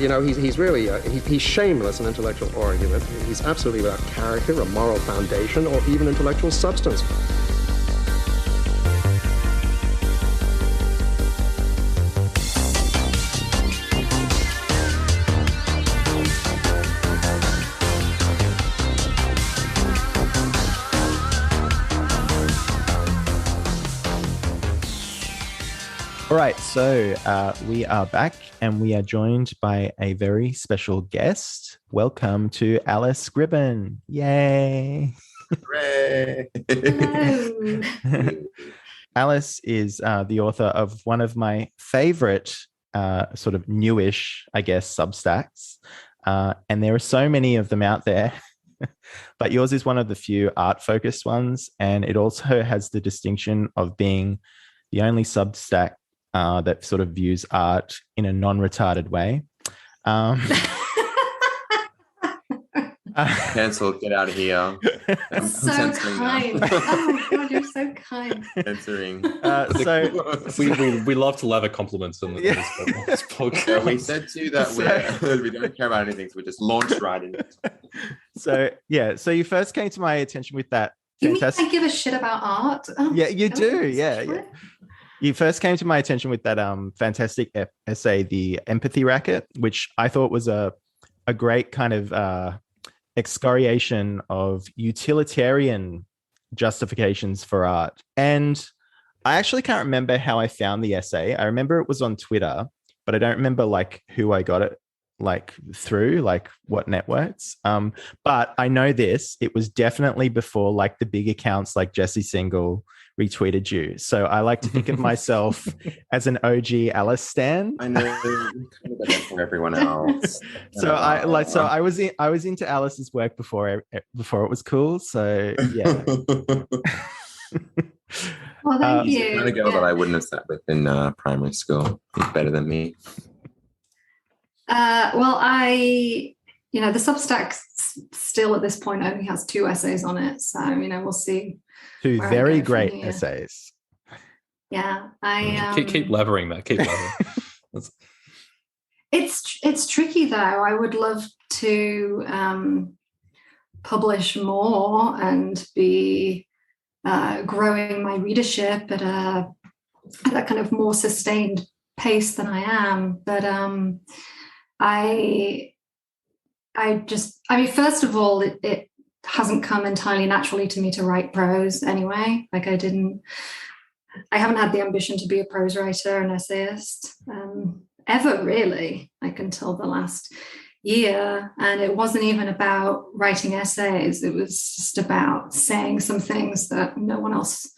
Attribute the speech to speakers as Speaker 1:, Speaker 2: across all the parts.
Speaker 1: he's really he's shameless in intellectual argument. He's absolutely without character, a moral foundation, or even intellectual substance.
Speaker 2: All right, so we are back and we are joined by a very special guest. Welcome to Alice Gribbin. Yay!
Speaker 3: Hooray!
Speaker 4: Hello.
Speaker 2: Alice is the author of one of my favorite sort of newish, I guess, Substacks. And there are so many of them out there. But yours is one of the few art-focused ones. And it also has the distinction of being the only Substack that sort of views art in a non-retarded way.
Speaker 3: Cancel, get out of here. I'm
Speaker 4: So
Speaker 3: censoring
Speaker 4: kind.
Speaker 3: now.
Speaker 4: Oh my God, you're so kind.
Speaker 3: Censoring.
Speaker 2: So
Speaker 5: we love to lather compliments on this podcast.
Speaker 3: Yeah, we said to you that we don't care about anything, so we just launched right in.
Speaker 2: so you first came to my attention with that
Speaker 4: You mean
Speaker 2: fantastic.
Speaker 4: I give a shit about art? Oh,
Speaker 2: Yeah, you
Speaker 4: God,
Speaker 2: do.
Speaker 4: that's
Speaker 2: Yeah,
Speaker 4: true.
Speaker 2: yeah. You first came to my attention with that fantastic essay, The Empathy Racket, which I thought was a great kind of excoriation of utilitarian justifications for art. And I actually can't remember how I found the essay. I remember it was on Twitter, but I don't remember like who I got it like through, like what networks. But I know this, it was definitely before like the big accounts like Jesse Single retweeted you. So I like to think of myself as an OG Alice stan.
Speaker 3: I know you kind of got that for everyone else.
Speaker 2: So I was into Alice's work before it was cool. So yeah.
Speaker 4: Well, thank
Speaker 3: He's
Speaker 4: you.
Speaker 3: the kind of girl that I wouldn't have sat with in primary school. He's better than me.
Speaker 4: Well, the Substack still at this point only has 2 essays on it. So, we'll see.
Speaker 2: 2
Speaker 4: where I
Speaker 2: very
Speaker 4: go from
Speaker 2: great
Speaker 4: here.
Speaker 2: essays.
Speaker 4: Yeah.
Speaker 5: Keep levering that. Keep levering.
Speaker 4: It's tricky though. I would love to publish more and be growing my readership at a kind of more sustained pace than I am. But first of all, it hasn't come entirely naturally to me to write prose anyway. Like I haven't had the ambition to be a prose writer, an essayist, ever really, like until the last year. And it wasn't even about writing essays. It was just about saying some things that no one else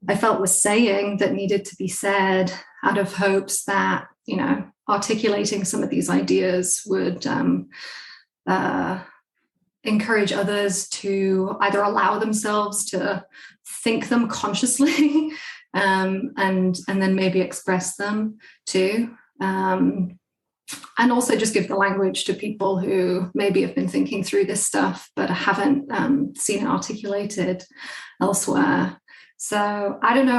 Speaker 4: I felt was saying that needed to be said, out of hopes that, articulating some of these ideas would encourage others to either allow themselves to think them consciously and then maybe express them too. And also just give the language to people who maybe have been thinking through this stuff but haven't seen it articulated elsewhere. So I don't know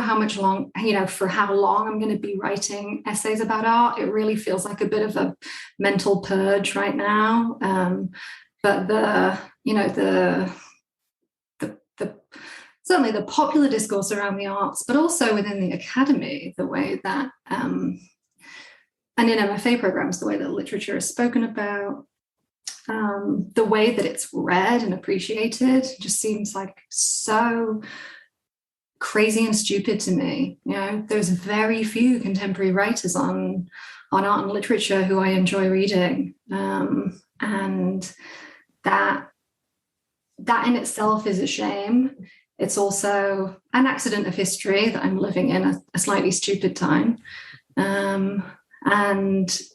Speaker 4: for how long I'm going to be writing essays about art. It really feels like a bit of a mental purge right now. But certainly the popular discourse around the arts, but also within the academy, the way that, and in MFA programs, the way that literature is spoken about, the way that it's read and appreciated just seems like so crazy and stupid to me. There's very few contemporary writers on art and literature who I enjoy reading. And that in itself is a shame. It's also an accident of history that I'm living in a slightly stupid time. And,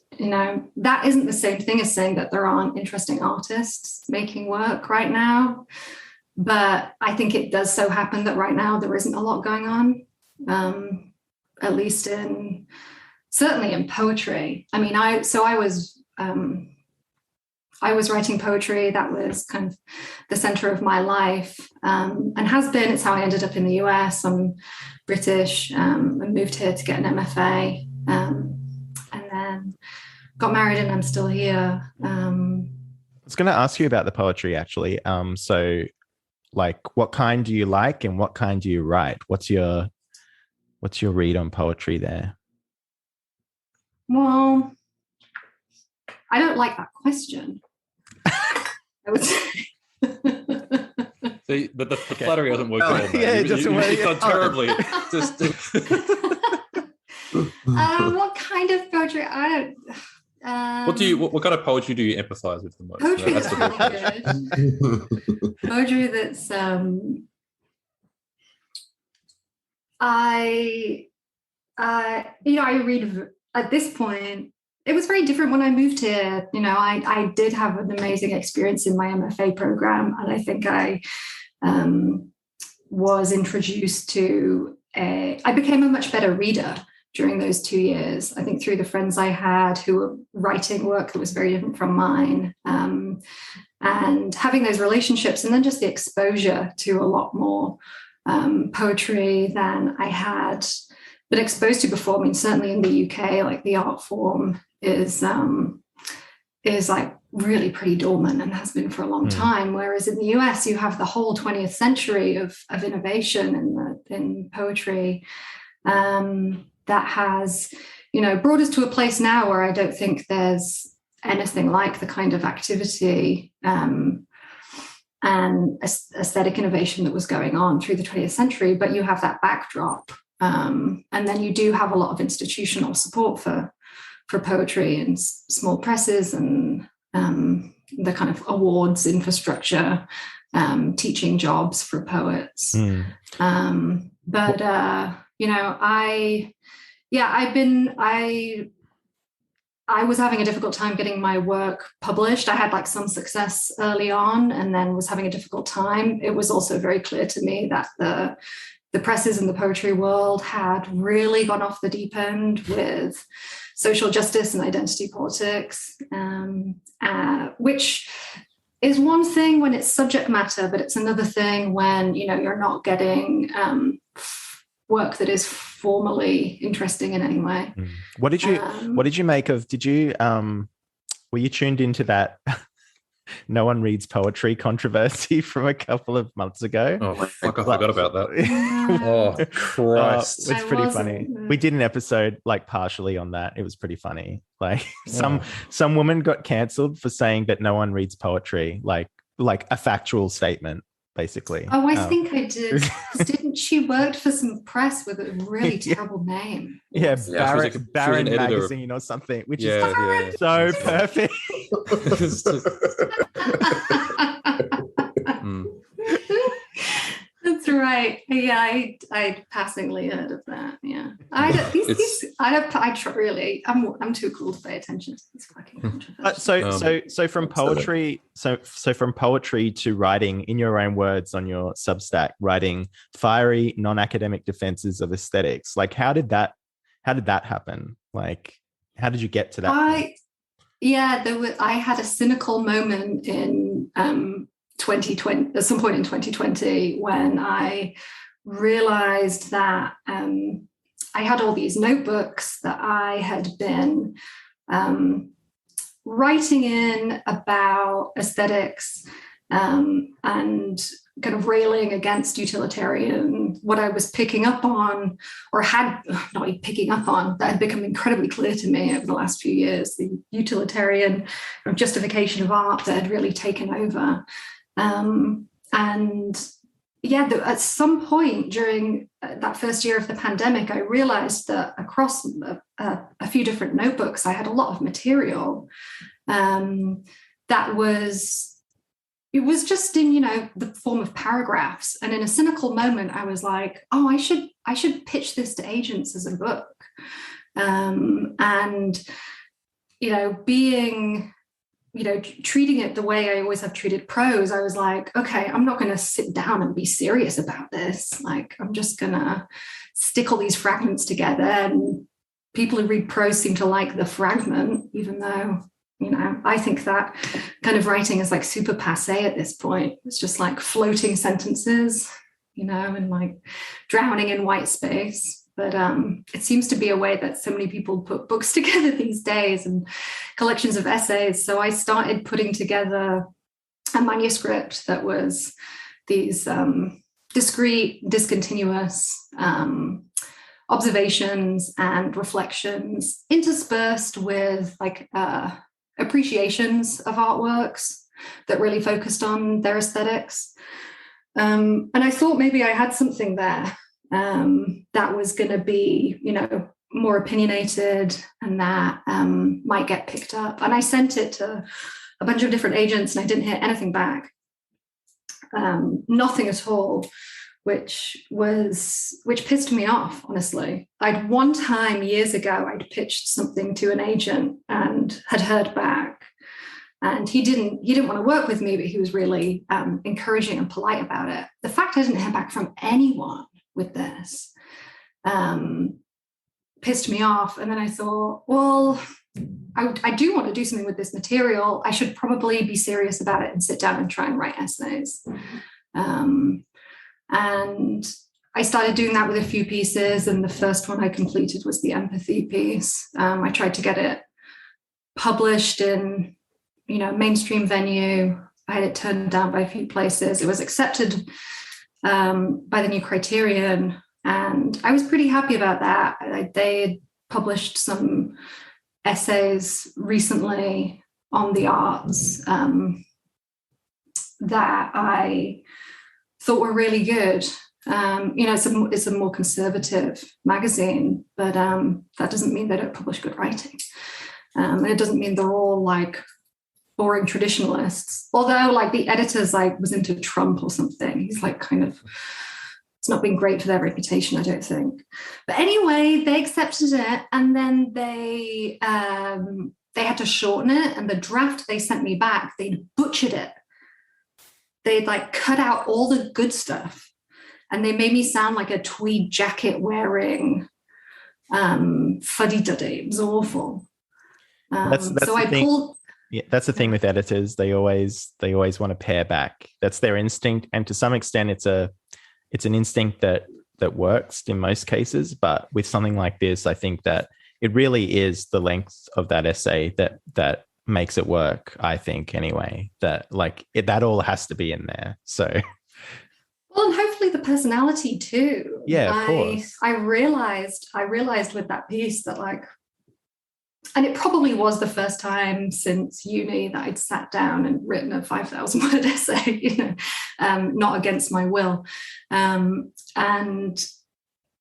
Speaker 4: that isn't the same thing as saying that there aren't interesting artists making work right now. But I think it does so happen that right now there isn't a lot going on, at least certainly in poetry. I mean, I was writing poetry. That was kind of the center of my life, and has been. It's how I ended up in the US. I'm British. I moved here to get an MFA, and then got married and I'm still here.
Speaker 2: I was going to ask you about the poetry, actually. So, like, what kind do you like, and what kind do you write? What's your read on poetry there?
Speaker 4: Well, I don't like that question. I would say.
Speaker 5: See, but the flattery hasn't worked at all.
Speaker 2: Yeah, it doesn't work.
Speaker 5: You've done terribly. Just
Speaker 4: What kind of poetry? I don't.
Speaker 5: what kind of poetry do you empathize with the most?
Speaker 4: Poetry
Speaker 5: That's
Speaker 4: that's really good. Poetry that's I read at this point. It was very different when I moved here. I did have an amazing experience in my MFA program, and I think I was introduced to I became a much better reader during those 2 years. I think through the friends I had who were writing work that was very different from mine, and having those relationships, and then just the exposure to a lot more poetry than I had been exposed to before. I mean, certainly in the UK, like the art form is like really pretty dormant and has been for a long time. Whereas in the US, you have the whole 20th century of innovation in poetry that has, brought us to a place now where I don't think there's anything like the kind of activity and aesthetic innovation that was going on through the 20th century. But you have that backdrop. And then you do have a lot of institutional support for poetry and small presses and the kind of awards infrastructure, teaching jobs for poets. I was having a difficult time getting my work published. I had like some success early on and then was having a difficult time. It was also very clear to me that the presses in the poetry world had really gone off the deep end with social justice and identity politics, which is one thing when it's subject matter, but it's another thing when you're not getting work that is formally interesting in any way.
Speaker 2: What did you make of? Were you tuned into that? No one reads poetry controversy from a couple of months ago.
Speaker 5: Oh, fuck, I forgot about that. Oh, Christ.
Speaker 2: It's pretty funny. We did an episode like partially on that. It was pretty funny. Like some woman got cancelled for saying that no one reads poetry, like a factual statement, basically.
Speaker 4: Oh, I think I did. Didn't she worked for some press with a really terrible name?
Speaker 2: Yeah, Barron
Speaker 5: an
Speaker 2: magazine or something, which is
Speaker 5: yeah.
Speaker 2: so perfect.
Speaker 4: That's right. Yeah, I passingly heard of that. Yeah, I'm too cool to pay attention to these fucking controversies.
Speaker 2: So from poetry, from poetry to writing in your own words on your Substack, writing fiery non-academic defenses of aesthetics. Like, how did that happen? Like, how did you get to that point?
Speaker 4: I had a cynical moment in 2020, at some point in 2020, when I realized that I had all these notebooks that I had been writing in about aesthetics and kind of railing against utilitarian, what I was picking up on, or had not even picking up on, that had become incredibly clear to me over the last few years, the utilitarian justification of art that had really taken over. At some point during that first year of the pandemic, I realized that across a few different notebooks, I had a lot of material it was just in, the form of paragraphs. And in a cynical moment, I was like, oh, I should pitch this to agents as a book. Treating it the way I always have treated prose, I was like, okay, I'm not going to sit down and be serious about this. Like, I'm just going to stick all these fragments together. And people who read prose seem to like the fragment, even though, I think that kind of writing is like super passé at this point. It's just like floating sentences, and like drowning in white space. but it seems to be a way that so many people put books together these days and collections of essays. So I started putting together a manuscript that was these discrete, discontinuous observations and reflections interspersed with like appreciations of artworks that really focused on their aesthetics. And I thought maybe I had something there that was going to be, you know, more opinionated and that might get picked up. And I sent it to a bunch of different agents and I didn't hear anything back. Nothing at all, which pissed me off, honestly. I'd one time years ago, I'd pitched something to an agent and had heard back. And he didn't want to work with me, but he was really encouraging and polite about it. The fact I didn't hear back from anyone with this pissed me off. And then I thought, well, I do want to do something with this material. I should probably be serious about it and sit down and try and write essays. And I started doing that with a few pieces. And the first one I completed was the empathy piece. I tried to get it published in, you know, mainstream venue. I had it turned down by a few places. It was accepted by the New Criterion. And I was pretty happy about that. They had published some essays recently on the arts that I thought were really good. You know, it's a more conservative magazine, but that doesn't mean they don't publish good writing. And it doesn't mean they're all like boring traditionalists. Although like the editor's like was into Trump or something. He's like kind of, it's not been great for their reputation, I don't think. But anyway, they accepted it and then they had to shorten it, and the draft they sent me back, they'd butchered it. They'd like cut out all the good stuff and they made me sound like a tweed jacket wearing fuddy-duddy. It was awful.
Speaker 2: That's
Speaker 4: so I pulled.
Speaker 2: Yeah, that's the thing with editors. They always want to pare back. That's their instinct, and to some extent, it's an instinct that works in most cases. But with something like this, I think that it really is the length of that essay that makes it work. I think anyway that that all has to be in there. So.
Speaker 4: Well, and hopefully the personality too.
Speaker 2: Yeah, of course.
Speaker 4: I realized with that piece that like. And it probably was the first time since uni that I'd sat down and written a 5,000-word essay, you know, not against my will. And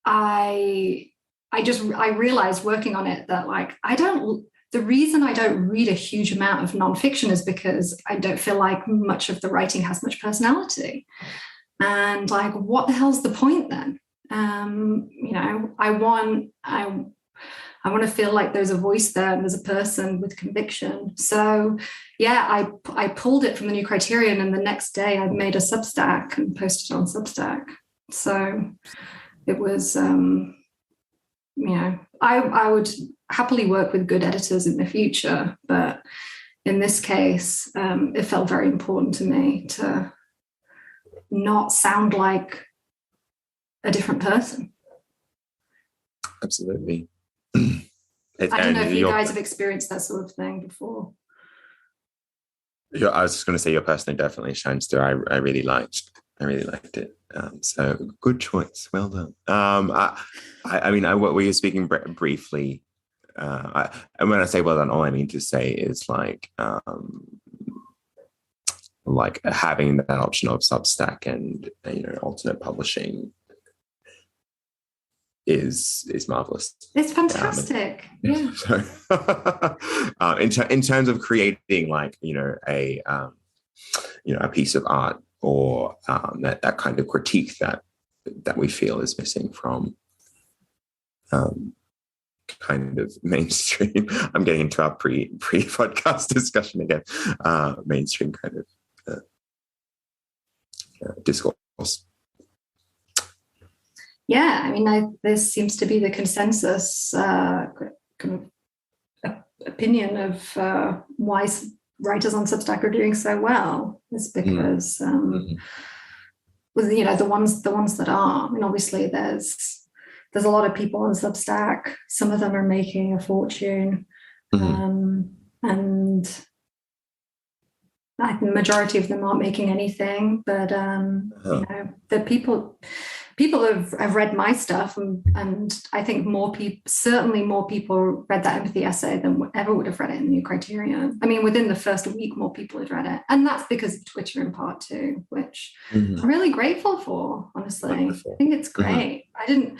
Speaker 4: I realized working on it that like, the reason I don't read a huge amount of nonfiction is because I don't feel like much of the writing has much personality. And like, what the hell's the point then? You know, I want to feel like there's a voice there and there's a person with conviction. So yeah, I pulled it from the New Criterion, and the next day I made a Substack and posted on Substack. So it was, you know, I would happily work with good editors in the future, but in this case, it felt very important to me to not sound like a different person.
Speaker 3: Absolutely.
Speaker 4: I don't know if you guys have experienced that sort of thing before.
Speaker 3: I was just going to say your personality definitely shines through. I really liked it. So good choice. Well done. I mean, what were you speaking briefly? And when I say well done, all I mean to say is like having that option of Substack and, you know, alternate publishing is marvelous.
Speaker 4: It's fantastic. Yeah.
Speaker 3: So, in terms of creating like, you know, a piece of art or that kind of critique that we feel is missing from kind of mainstream. I'm getting into our pre-podcast discussion again. Mainstream kind of discourse.
Speaker 4: Yeah, I mean, this seems to be the consensus kind of opinion of why writers on Substack are doing so well. Is because, with, you know, the ones that are. I mean, obviously, there's there's a lot of people on Substack. Some of them are making a fortune. And I think the majority of them aren't making anything, but you know, the people have read my stuff, and I think certainly more people read that empathy essay than ever would have read it in New Criterion. I mean, within the first week, more people had read it, and that's because of Twitter in part too, which I'm really grateful for. Honestly,
Speaker 3: Wonderful.
Speaker 4: I think it's great. I didn't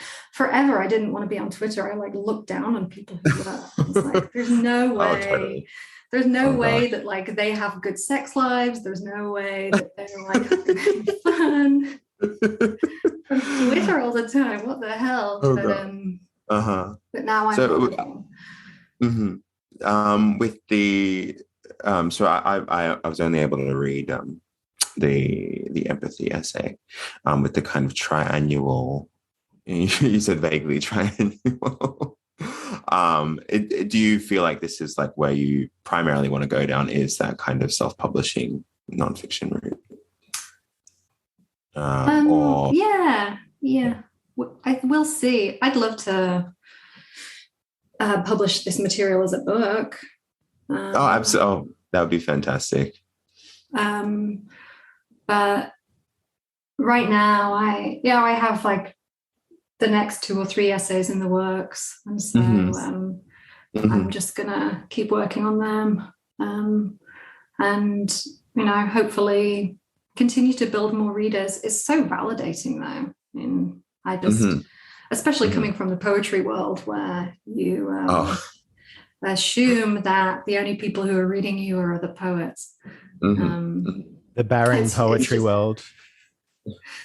Speaker 4: want to be on Twitter. I like looked down on people who were. I was like, there's no way.
Speaker 3: Oh, totally.
Speaker 4: There's no way that like they have good sex lives. There's no way that they're like having fun. From Twitter all the time. What the hell? But now I'm
Speaker 3: with the so I was only able to read the empathy essay with the kind of triannual. You said vaguely triannual. Do you feel like this is like where you primarily want to go down, is that kind of self-publishing nonfiction route?
Speaker 4: We'll see. I'd love to publish this material as a book.
Speaker 3: Absolutely. That would be fantastic.
Speaker 4: But right now, I have like the next 2 or 3 essays in the works, and so I'm just gonna keep working on them, and you know, hopefully continue to build more readers. It's so validating, though. I mean, I just, especially coming from the poetry world, where you assume that the only people who are reading you are other poets.
Speaker 2: The barren poetry world.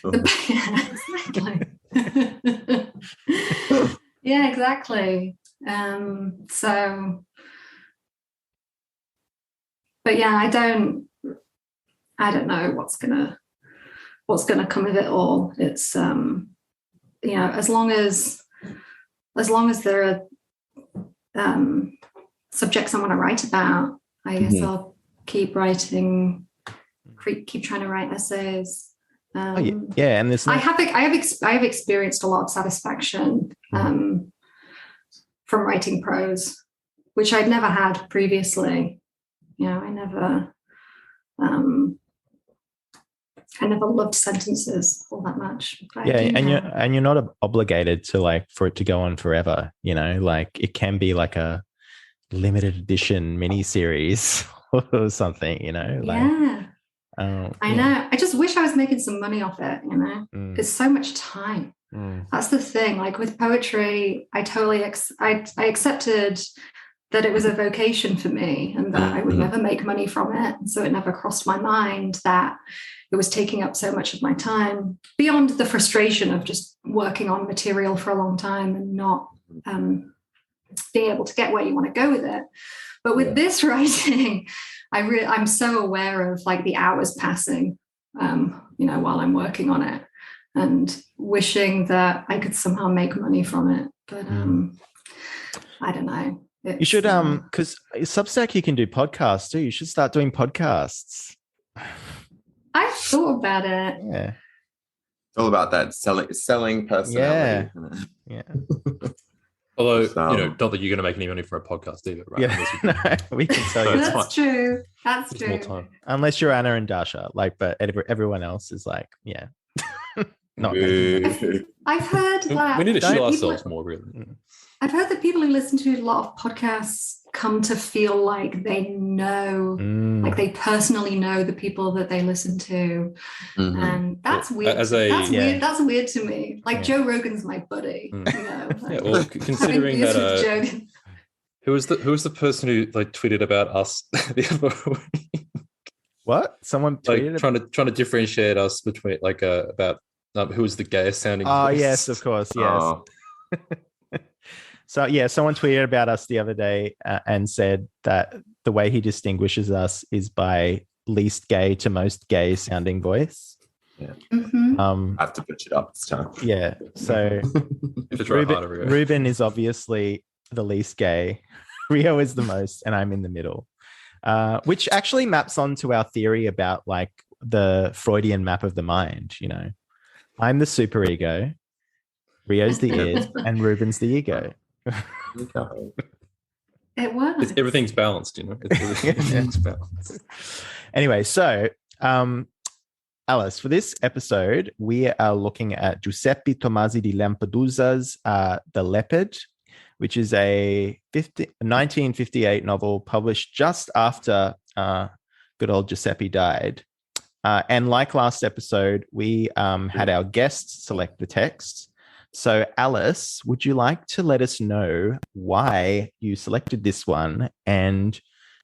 Speaker 4: Exactly. Yeah, exactly. So, but yeah, I don't know what's gonna come of it all. It's you know, as long as there are subjects I want to write about, I guess I'll keep writing, keep trying to write essays.
Speaker 2: And there's
Speaker 4: I have experienced a lot of satisfaction from writing prose, which I'd never had previously. You know, I never loved sentences all that much.
Speaker 2: And you're not obligated to like for it to go on forever. You know, like it can be like a limited edition mini-series or something. You know, like, I know. I just wish I was making some money off it. You know, it's so much time. That's the thing. Like with poetry, I totally I accepted that it was a vocation for me and that I would never make money from it. So it never crossed my mind that it was taking up so much of my time, beyond the frustration of just working on material for a long time and not being able to get where you want to go with it. But with this writing, I'm so aware of like the hours passing, you know, while I'm working on it, and wishing that I could somehow make money from it. But I don't know. You should, because Substack, you can do podcasts too. You should start doing podcasts.
Speaker 4: I've thought about it.
Speaker 2: Yeah.
Speaker 3: It's all about that selling personality.
Speaker 2: Yeah.
Speaker 5: Although, you know, not that you're going to make any money for a podcast either, right?
Speaker 2: Yeah, we can tell you.
Speaker 4: That's true. That's true.
Speaker 5: More time.
Speaker 2: Unless you're Anna and Dasha, like, but everyone else is like, yeah. Not
Speaker 4: I've heard that.
Speaker 5: We need to show ourselves more, really.
Speaker 4: I've heard that people who listen to a lot of podcasts come to feel like they know, like they personally know the people that they listen to. And that's weird. Weird. That's weird to me. Like Joe Rogan's my buddy. You know, like,
Speaker 5: well, considering that who was the person who like tweeted about us the other week?
Speaker 2: What? Someone tweeted
Speaker 5: trying to differentiate us between like about who was the gayest sounding
Speaker 2: voice?
Speaker 5: Voice?
Speaker 2: Yes, of course, yes. So yeah, someone tweeted about us the other day and said that the way he distinguishes us is by least gay to most gay sounding voice.
Speaker 3: Yeah. I have to pitch it up this time.
Speaker 2: Yeah. So Ruben is obviously the least gay. Rio is the most, and I'm in the middle. Which actually maps onto our theory about like the Freudian map of the mind, you know. I'm the superego. Rio's the id, and Ruben's the ego.
Speaker 4: It was.
Speaker 5: Everything's balanced, you know. Everything's balanced.
Speaker 2: Anyway, so Alice, for this episode, we are looking at Giuseppe Tomasi di Lampedusa's The Leopard, which is a 1958 novel published just after good old Giuseppe died. And like last episode, we had our guests select the text. So Alice, would you like to let us know why you selected this one and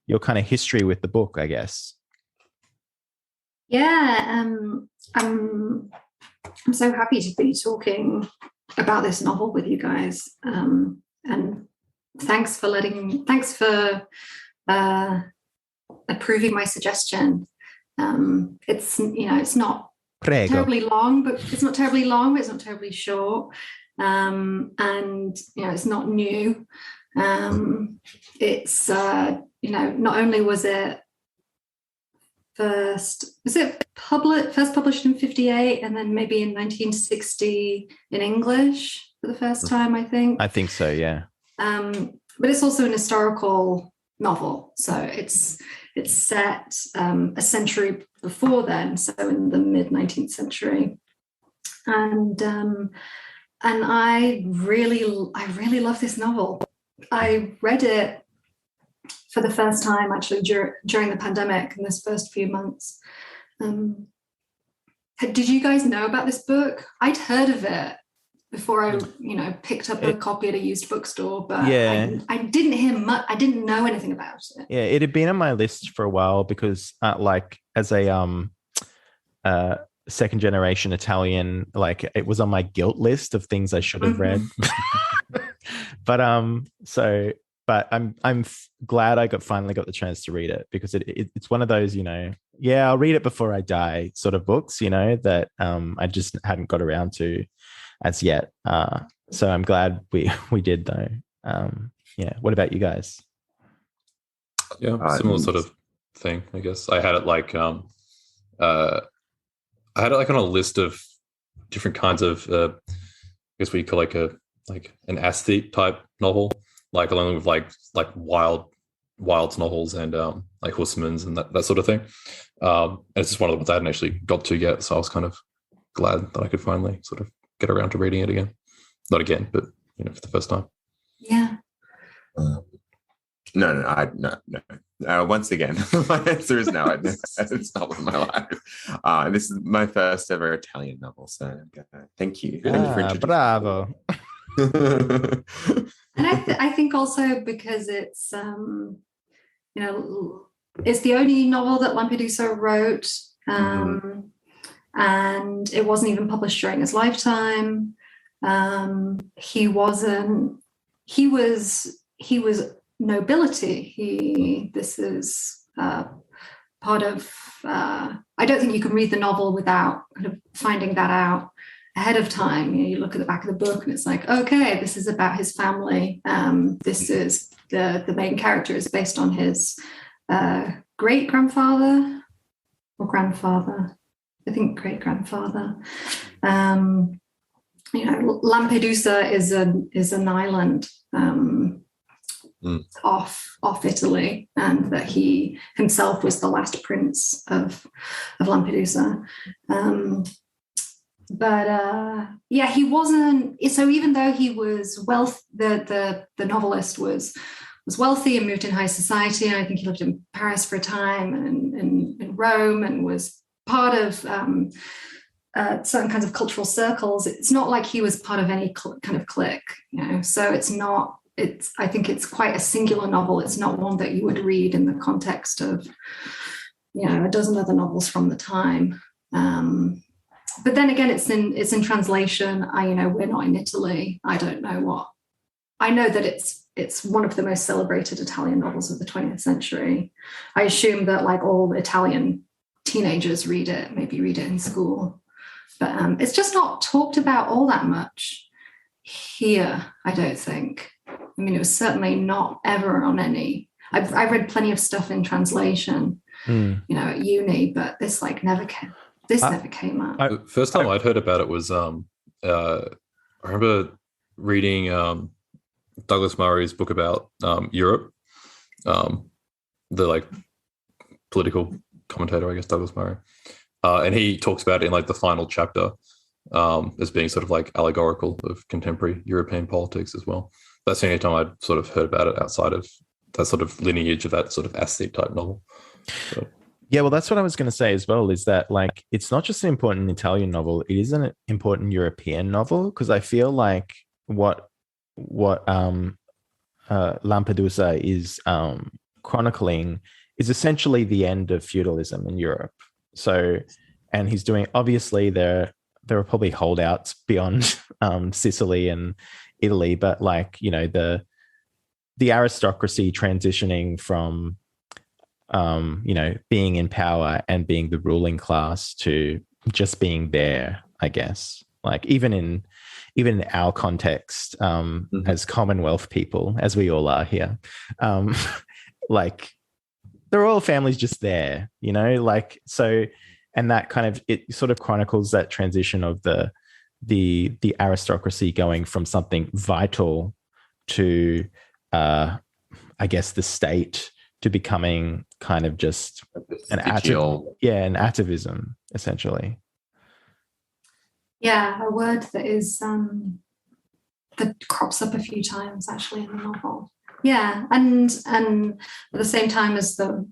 Speaker 2: your kind of history with the book, I guess?
Speaker 4: Yeah, I'm so happy to be talking about this novel with you guys. And thanks for approving my suggestion. It's not
Speaker 2: Prego.
Speaker 4: terribly long, but it's not terribly long, but it's not terribly short. And it's not new. It's not only was it first published in 58 and then maybe in 1960 in English for the first time, I think.
Speaker 2: I think so, yeah.
Speaker 4: But it's also an historical novel, so it's set a century before then, so in the mid 19th century, and I really love this novel. I read it for the first time actually during the pandemic in this first few months. Did you guys know about this book? I'd heard of it before I picked up a copy at a used bookstore, but
Speaker 2: yeah.
Speaker 4: I didn't hear much. I didn't know anything about it.
Speaker 2: Yeah, it had been on my list for a while because as a second generation Italian, it was on my guilt list of things I should have read. But I'm glad I finally got the chance to read it, because it's one of those, I'll read it before I die sort of books, that I just hadn't got around to as yet. So I'm glad we did though. What about you guys?
Speaker 5: Yeah, similar sort of thing, I guess. I had it on a list of different kinds of I guess what you call an aesthete type novel, along with wild novels and Horsemen's and that sort of thing. And it's just one of the ones I hadn't actually got to yet, so I was kind of glad that I could finally sort of get around to reading it again. Not again, but for the first time.
Speaker 4: Yeah.
Speaker 3: No. Once again, my answer is no. It's not in my life. This is my first ever Italian novel, so thank you. Thank you for introducing.
Speaker 2: Bravo.
Speaker 4: And I think also because it's it's the only novel that Lampedusa wrote, and it wasn't even published during his lifetime. He was nobility. This is part of. I don't think you can read the novel without kind of finding that out ahead of time. You look at the back of the book and it's like, okay, this is about his family. This is the main character is based on his great grandfather or grandfather. I think great grandfather. Lampedusa is an island off Italy, and that he himself was the last prince of Lampedusa. He wasn't. So even though he was the novelist was wealthy and moved in high society, and I think he lived in Paris for a time and in Rome, and was part of certain kinds of cultural circles. It's not like he was part of any kind of clique, So it's not. I think it's quite a singular novel. It's not one that you would read in the context of, a dozen other novels from the time. But then again, it's in translation. We're not in Italy. I don't know what. I know that it's one of the most celebrated Italian novels of the 20th century. I assume that all Italian teenagers maybe read it in school. But it's just not talked about all that much here, I don't think. I mean, it was certainly not ever on any. I've read plenty of stuff in translation, at uni, but this never came. Never came up.
Speaker 5: The first time I'd heard about it was I remember reading Douglas Murray's book about Europe, the like political commentator, I guess, Douglas Murray, and he talks about it in like the final chapter as being sort of like allegorical of contemporary European politics as well. That's the only time I'd sort of heard about it outside of that sort of lineage of that sort of aesthete type novel. So.
Speaker 2: Yeah, well, that's what I was going to say as well, is that like it's not just an important Italian novel, it is an important European novel, because I feel like what Lampedusa is chronicling is essentially the end of feudalism in Europe. So, and he's doing, obviously there are probably holdouts beyond Sicily and Italy, but like, you know, the aristocracy transitioning from you know, being in power and being the ruling class to just being there, I guess. Like even in our context, as Commonwealth people, as we all are here, like the royal family's just there, you know, like, so, and that kind of, it sort of chronicles that transition of the aristocracy going from something vital to, I guess, the state, to becoming kind of just an atavism, essentially.
Speaker 4: Yeah, a word that is that crops up a few times actually in the novel. Yeah, and at the same time as the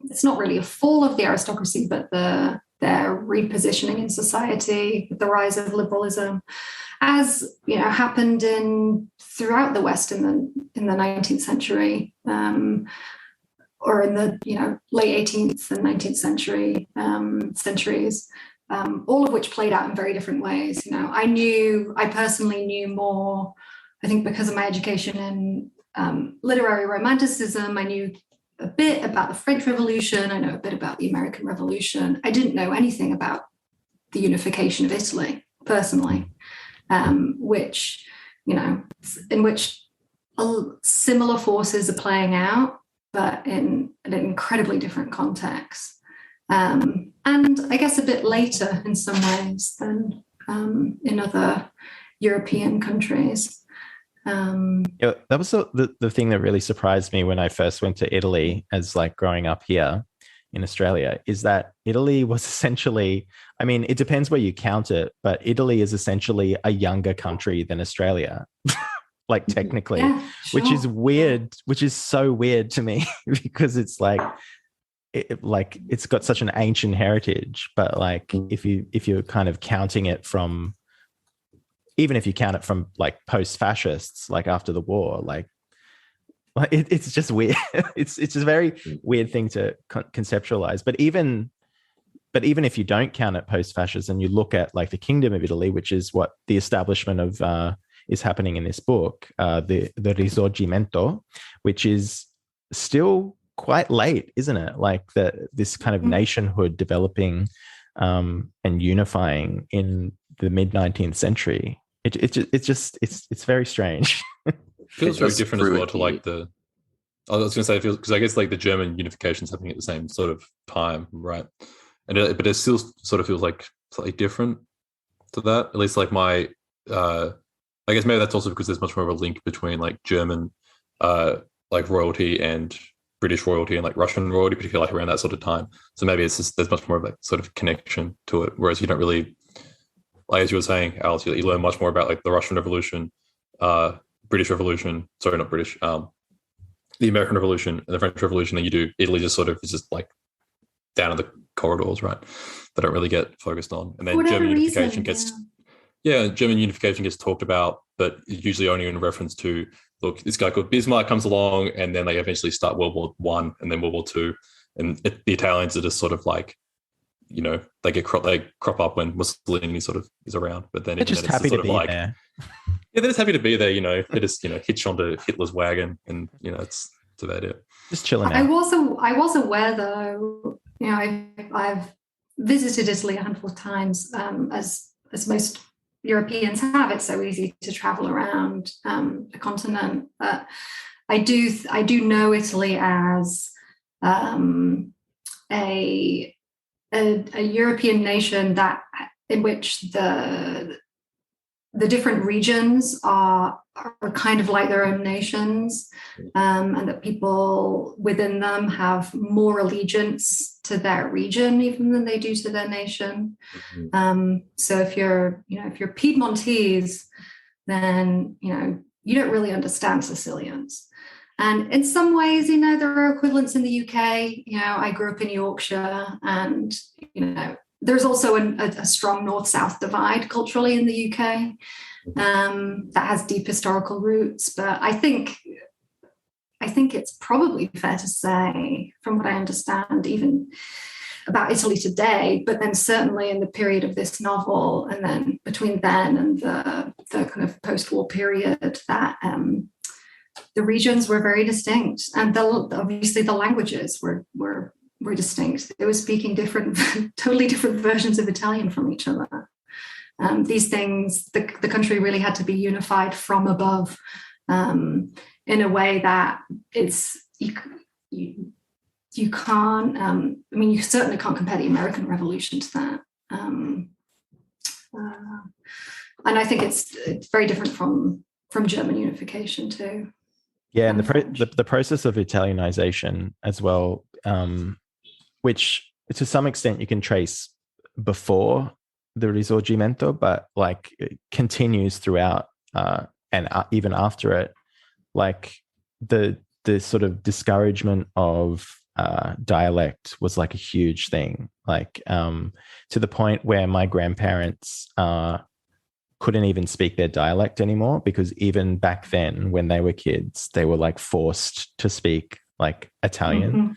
Speaker 4: it's not really a fall of the aristocracy, but their repositioning in society, the rise of liberalism, as you know, happened throughout the West in the 19th century, or in the late 18th and 19th century centuries, all of which played out in very different ways. You know, I personally knew more, I think because of my education in literary romanticism. I knew a bit about the French Revolution. I know a bit about the American Revolution. I didn't know anything about the unification of Italy personally, which, you know, in which similar forces are playing out, but in an incredibly different context. And I guess a bit later in some ways than in other European countries.
Speaker 2: Yeah, that was the thing that really surprised me when I first went to Italy, as like growing up here in Australia, is that Italy was essentially, I mean, it depends where you count it, but Italy is essentially a younger country than Australia, like technically,
Speaker 4: yeah, sure.
Speaker 2: which is weird, which is so weird to me because it's like, it's got such an ancient heritage, but like if you're kind of counting it from, even if you count it from like post-fascists, like after the war, like it's just weird. it's a very weird thing to conceptualize. But even if you don't count it post-fascist and you look at like the Kingdom of Italy, which is what the establishment of is happening in this book, the Risorgimento, which is still quite late, isn't it? Like this kind of nationhood developing and unifying in the mid-19th century. It's very strange.
Speaker 5: Feels very different as well to like I was going to say, it feels, because I guess like the German unification is happening at the same sort of time, right? And but it still sort of feels like slightly different to that. At least like my, I guess maybe that's also because there's much more of a link between like German like royalty and British royalty and like Russian royalty, particularly like around that sort of time. So maybe it's just, there's much more of a sort of connection to it, whereas you don't really, like as you were saying, Alice, you learn much more about like the Russian Revolution, British Revolution, sorry, not British, the American Revolution and the French Revolution than you do Italy. Just sort of is just like down in the corridors, right? They don't really get focused on. And then German unification German unification gets talked about, but usually only in reference to, look, this guy called Bismarck comes along, and then they eventually start World War One and then World War Two, and the Italians are just sort of like, you know, they crop up when Mussolini sort of is around, but then
Speaker 2: they're just happy to be there.
Speaker 5: Yeah, they're just happy to be there. You know, they just hitch onto Hitler's wagon, and it's about it.
Speaker 2: Just chilling out.
Speaker 4: I was aware though. You know, I've visited Italy a handful of times, as most Europeans have. It's so easy to travel around the continent. I do know Italy as a European nation in which the different regions are kind of like their own nations, and that people within them have more allegiance to their region even than they do to their nation. So if you're Piedmontese, then you don't really understand Sicilians. And in some ways, there are equivalents in the UK. I grew up in Yorkshire, and there's also a strong north-south divide culturally in the UK that has deep historical roots. But I think it's probably fair to say, from what I understand, even about Italy today, but then certainly in the period of this novel, and then between then and the kind of post-war period, that the regions were very distinct, and obviously the languages were distinct. They were speaking totally different versions of Italian from each other. These things, the country really had to be unified from above, in a way that you can't. You certainly can't compare the American Revolution to that. And I think it's very different from German unification too.
Speaker 2: Yeah, and the process of Italianization as well, which to some extent you can trace before the Risorgimento, but like it continues throughout, and even after it, like the sort of discouragement of dialect was like a huge thing, like to the point where my grandparents couldn't even speak their dialect anymore, because even back then when they were kids, they were like forced to speak like Italian.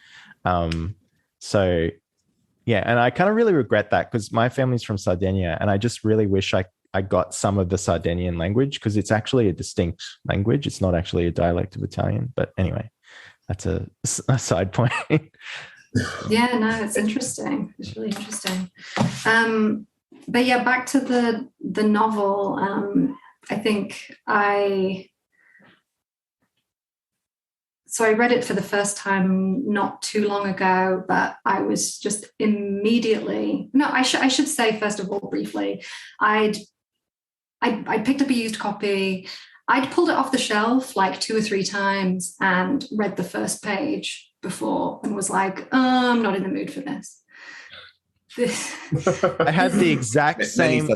Speaker 2: So yeah, and I kind of really regret that, because my family's from Sardinia, and I just really wish I got some of the Sardinian language, because it's actually a distinct language. It's not actually a dialect of Italian. But anyway, that's a side point.
Speaker 4: Yeah, no, it's interesting. It's really interesting. But yeah, back to the novel. I think I read it for the first time not too long ago, but I was just immediately, I should say, first of all, briefly, I picked up a used copy. I'd pulled it off the shelf like 2 or 3 times and read the first page before and was like, I'm not in the mood for this.
Speaker 2: I had the exact same.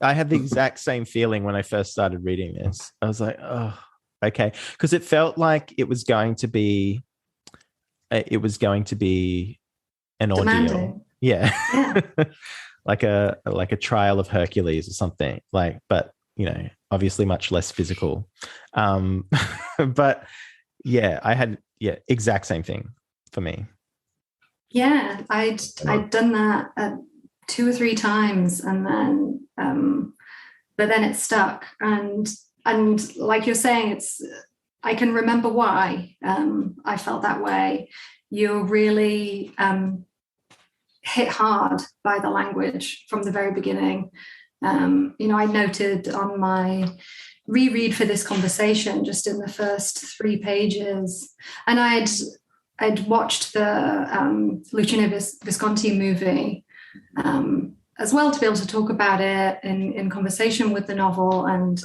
Speaker 2: I had the exact same feeling when I first started reading this. I was like, oh, okay, because it felt like it was going to be an
Speaker 4: demanding
Speaker 2: ordeal. Yeah. like a trial of Hercules or something. Like, but obviously much less physical. But yeah, I had exact same thing for me.
Speaker 4: Yeah, I'd done that 2 or 3 times, and then but then it stuck, and like you're saying, I can remember why I felt that way. You're really hit hard by the language from the very beginning. I noted on my reread for this conversation, just in the first 3 pages, and I'd watched the Luciano Visconti movie as well, to be able to talk about it in conversation with the novel. And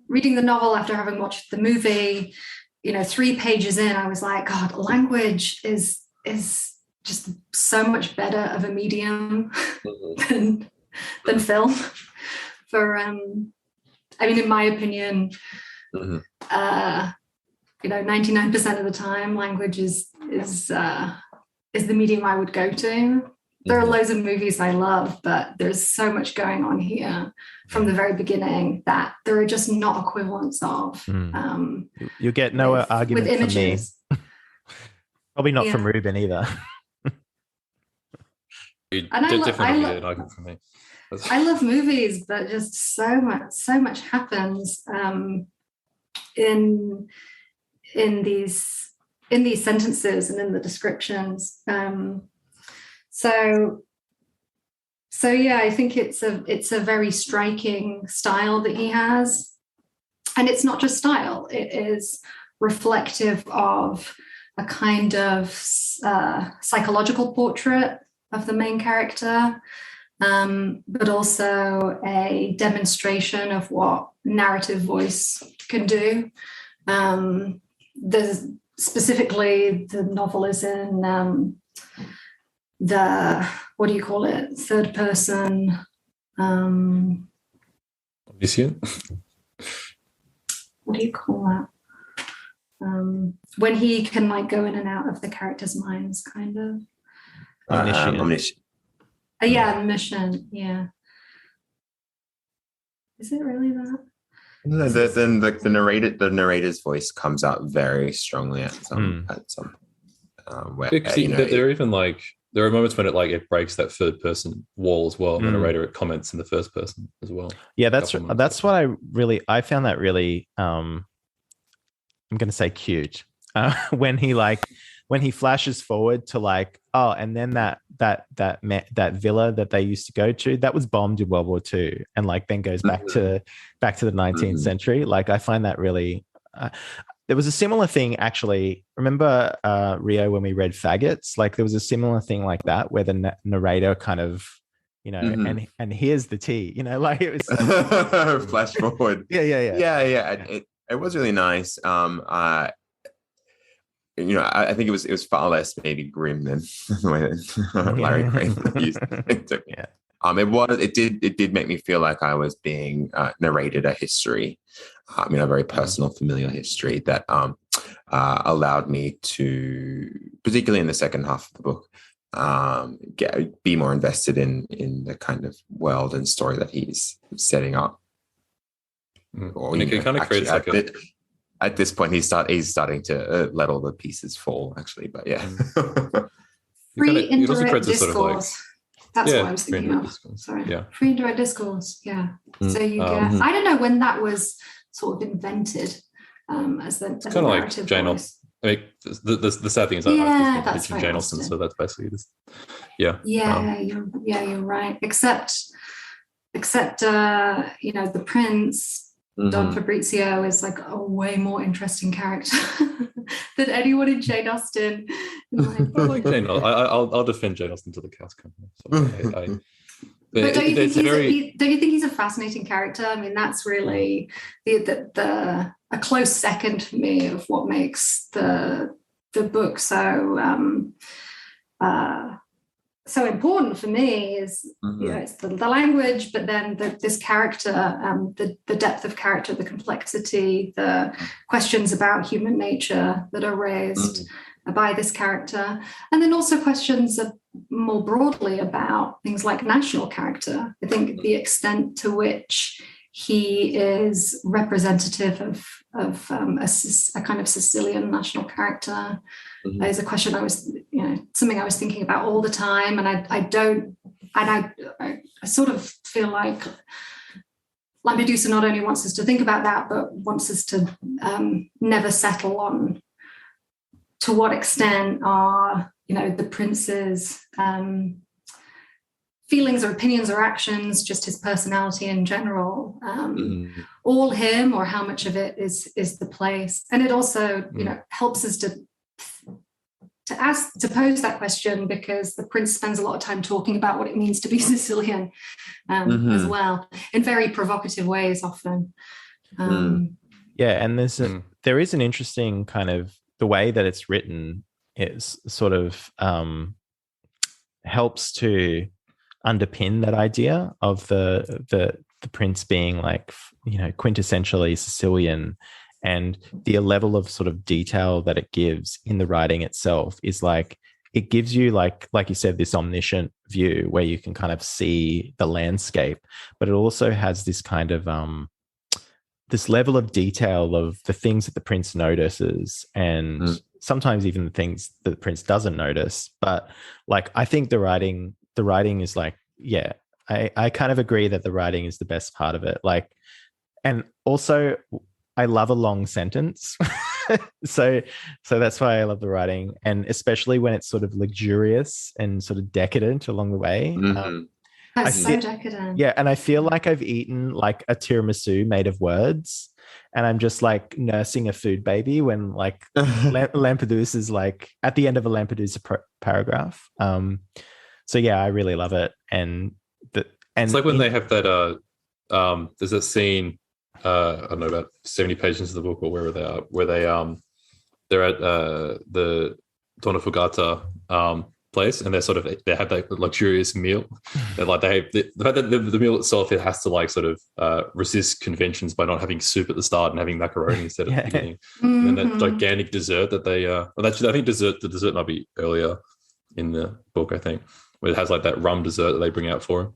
Speaker 4: reading the novel after having watched the movie, 3 pages in, I was like, God, language is just so much better of a medium than film. For in my opinion, 99% of the time, language is the medium I would go to. There are loads of movies I love, but there's so much going on here from the very beginning that there are just not equivalents of.
Speaker 2: You get no argument
Speaker 4: with
Speaker 2: from me. Probably not from
Speaker 4: Yeah.
Speaker 2: Ruben either.
Speaker 4: I love movies, but just so much happens in these sentences and in the descriptions. So yeah, I think it's a very striking style that he has, and it's not just style; it is reflective of a kind of psychological portrait of the main character. but also a demonstration of what narrative voice can do. There's specifically, the novel is in the, what do you call it, third person.
Speaker 5: Omniscient?
Speaker 4: What do you call that? When he can like go in and out of the characters' minds, kind of.
Speaker 3: Omniscient.
Speaker 4: Yeah, omniscient. Yeah. Is it really that?
Speaker 3: No, then the narrator's voice comes out very strongly at some where,
Speaker 5: Because there are even like there are moments when it breaks that third person wall as well. And the narrator, it comments in the first person as well.
Speaker 2: Yeah, that's what I found that really I'm going to say cute when he flashes forward to like, oh, and then that villa that they used to go to, that was bombed in World War II, and like then goes back to the 19th century. Like I find that really. There was a similar thing actually. Remember Rio when we read Faggots? Like there was a similar thing like that where the narrator kind of, and here's the tea, like it was
Speaker 3: flash forward.
Speaker 2: Yeah.
Speaker 3: It was really nice. I think it was far less maybe grim than the way that Larry Crane used it.
Speaker 2: Yeah.
Speaker 3: It did make me feel like I was being narrated a history. A very personal, familiar history that allowed me to, particularly in the second half of the book, be more invested in the kind of world and story that he's setting up. Or,
Speaker 5: it kind of creates
Speaker 3: at this point he's starting to let all the pieces fall actually, but yeah.
Speaker 4: Free indirect discourse.
Speaker 5: Sort of
Speaker 4: that's what I was thinking of.
Speaker 5: Discourse.
Speaker 4: Sorry.
Speaker 5: Yeah.
Speaker 4: Free indirect discourse. Yeah. So you get, I don't know when that was sort of invented as the
Speaker 5: kind of like Jane Austen. I mean, the sad thing is that
Speaker 4: that's
Speaker 5: right, Jane Austen, so that's basically this. Yeah.
Speaker 4: You're right. Except the prince. Don Fabrizio is like a way more interesting character than anyone in Jane Austen.
Speaker 5: I like Jane Austen. I'll defend Jane Austen to the cows come home.
Speaker 4: But don't you think he's a fascinating character? I mean, that's really a close second for me of what makes the book so important for me is it's the language, but then this character, the depth of character, the complexity, the questions about human nature that are raised by this character, and then also questions more broadly about things like national character. I think the extent to which he is representative of a kind of Sicilian national character is a question something I was thinking about all the time, and I sort of feel like Lampedusa not only wants us to think about that, but wants us to never settle on to what extent are the prince's feelings or opinions or actions, just his personality in general, all him, or how much of it is the place. And it also helps us to pose that question, because the prince spends a lot of time talking about what it means to be Sicilian as well, in very provocative ways often.
Speaker 2: And there is an interesting kind of, the way that it's written is sort of helps to underpin that idea of the prince being like quintessentially Sicilian, and the level of sort of detail that it gives in the writing itself is like, it gives you like you said, this omniscient view where you can kind of see the landscape, but it also has this kind of this level of detail of the things that the prince notices, and sometimes even the things that the prince doesn't notice. But like, I think the writing is like, I kind of agree that the writing is the best part of it. Like, and also I love a long sentence. so that's why I love the writing, and especially when it's sort of luxurious and sort of decadent along the way.
Speaker 4: That's so decadent.
Speaker 2: Yeah, and I feel like I've eaten like a tiramisu made of words, and I'm just like nursing a food baby when like Lampedusa is like at the end of a Lampedusa paragraph. So yeah, I really love it, and And
Speaker 5: it's like when they have that there's a scene, I don't know, about 70 pages of the book or wherever they are, where they're at the Donna Fugata place, and they have that luxurious meal. And like they have the fact that the meal itself, it has to like sort of resist conventions by not having soup at the start and having macaroni instead of the beginning.
Speaker 4: Mm-hmm.
Speaker 5: And then that gigantic dessert that they well, actually I think the dessert might be earlier in the book, I think, where it has like that rum dessert that they bring out for him.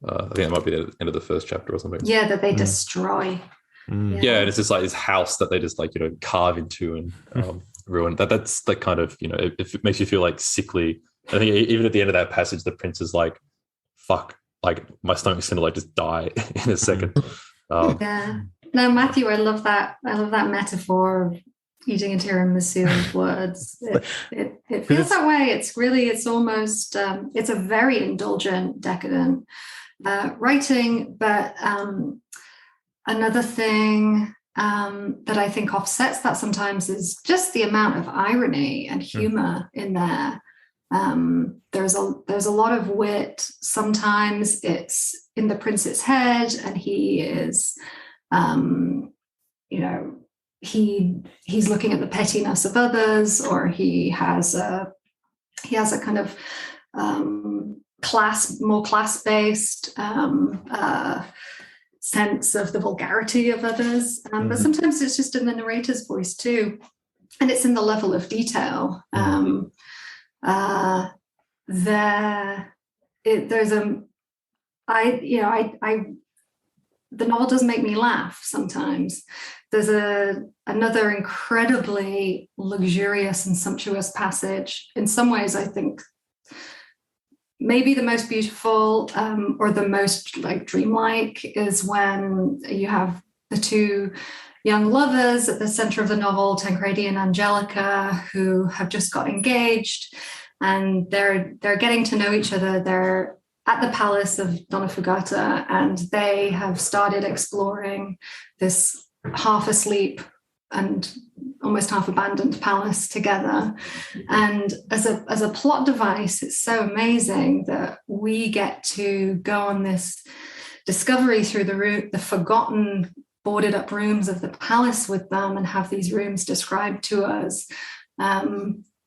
Speaker 5: I think that might be the end of the first chapter or something.
Speaker 4: Yeah, that they destroy.
Speaker 5: Yeah, and it's just like this house that they just like, you know, carve into and ruin. That's like kind of, you know, it makes you feel like sickly. I think even at the end of that passage, the prince is like, "Fuck, like my stomach's gonna like just die in a second."
Speaker 4: Yeah. No, Matthew, I love that. I love that metaphor of eating a tiramisu in words. It feels that way. It's almost it's a very indulgent, decadent writing. But another thing that I think offsets that sometimes is just the amount of irony and humor in there. There's a lot of wit. Sometimes it's in the prince's head, and he is, you know, he's looking at the pettiness of others, or he has a kind of more class-based sense of the vulgarity of others. But sometimes it's just in the narrator's voice too, and it's in the level of detail. The novel does make me laugh sometimes. There's another incredibly luxurious and sumptuous passage. In some ways, I think maybe the most beautiful or the most like dreamlike is when you have the two young lovers at the center of the novel, Tancredi and Angelica, who have just got engaged, and they're getting to know each other. They're at the palace of Donna Fugata, and they have started exploring this half asleep and almost half abandoned palace together. And as a plot device, it's so amazing that we get to go on this discovery through the forgotten boarded up rooms of the palace with them and have these rooms described to us.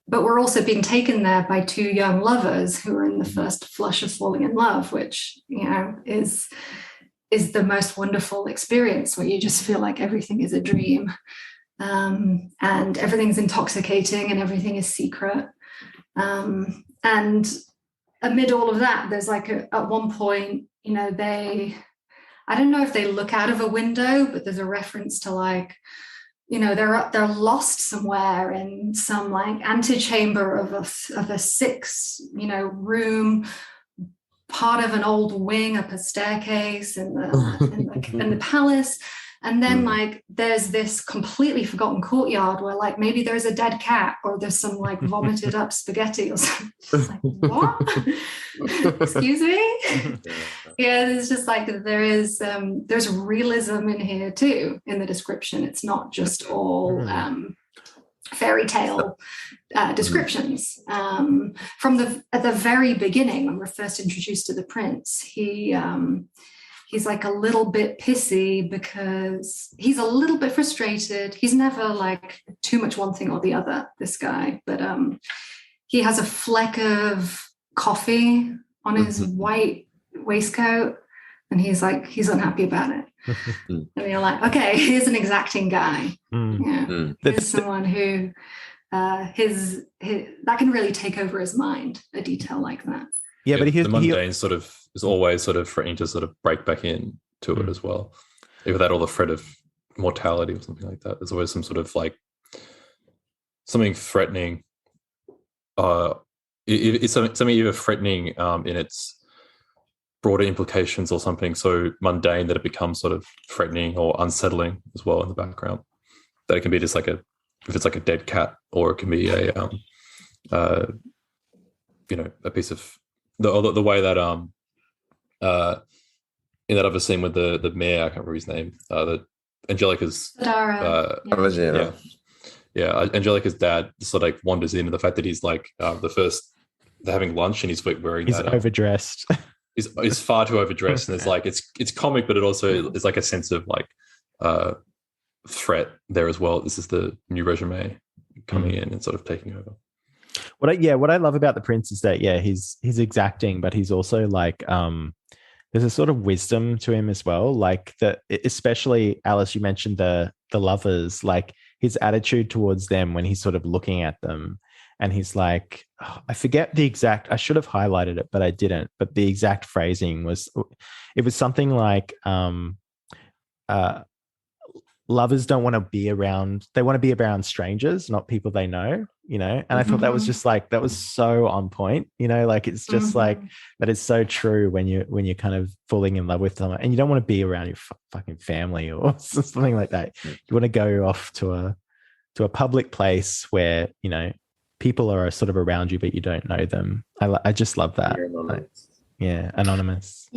Speaker 4: But we're also being taken there by two young lovers who are in the first flush of falling in love, which, you know, is the most wonderful experience, where you just feel like everything is a dream, and everything's intoxicating and everything is secret. And amid all of that, there's like at one point, you know, I don't know if they look out of a window, but there's a reference to like, you know, they're lost somewhere in some like antechamber of a 6, you know, room, part of an old wing up a staircase in the palace. And then like there's this completely forgotten courtyard where like maybe there's a dead cat or there's some like vomited up spaghetti or something. It's like, what? Excuse me? Yeah, there's just like there's realism in here too in the description. It's not just all fairy tale descriptions. From at the very beginning, when we're first introduced to the prince, he's like a little bit pissy because he's a little bit frustrated. He's never like too much one thing or the other, this guy, but he has a fleck of coffee on his white waistcoat, and he's unhappy about it. And you're like, okay, here's an exacting guy. Here's someone who that can really take over his mind, a detail like that.
Speaker 2: Yeah, but
Speaker 5: the mundane sort of is always sort of threatening to sort of break back in to it as well. Without all the threat of mortality or something like that, there's always some sort of like something threatening. It's something either threatening in its broader implications or something so mundane that it becomes sort of threatening or unsettling as well in the background. That it can be just like if it's like a dead cat, or it can be a you know, a piece of the way that in that other scene with the mayor, I can't remember his name, that Angelica's Angelica's dad sort of like wanders in, and the fact that he's like they're having lunch and he's wearing
Speaker 2: he's
Speaker 5: that
Speaker 2: overdressed.
Speaker 5: is far too overdressed, and it's like it's comic, but it also is like a sense of like threat there as well. This is the new regime coming in and sort of taking over.
Speaker 2: What I love about the prince is that he's exacting, but he's also like there's a sort of wisdom to him as well. Like especially Alice, you mentioned the lovers, like his attitude towards them when he's sort of looking at them, and he's like, I forget the exact. I should have highlighted it, but I didn't. But the exact phrasing was, it was something like, lovers don't want to be around, they want to be around strangers, not people they know, and I thought that was just like, that was so on point, like it's just like, that is so true when you're kind of falling in love with someone, and you don't want to be around your fucking family or something like that. You want to go off to a public place where people are sort of around you but you don't know them. I just love that. Anonymous.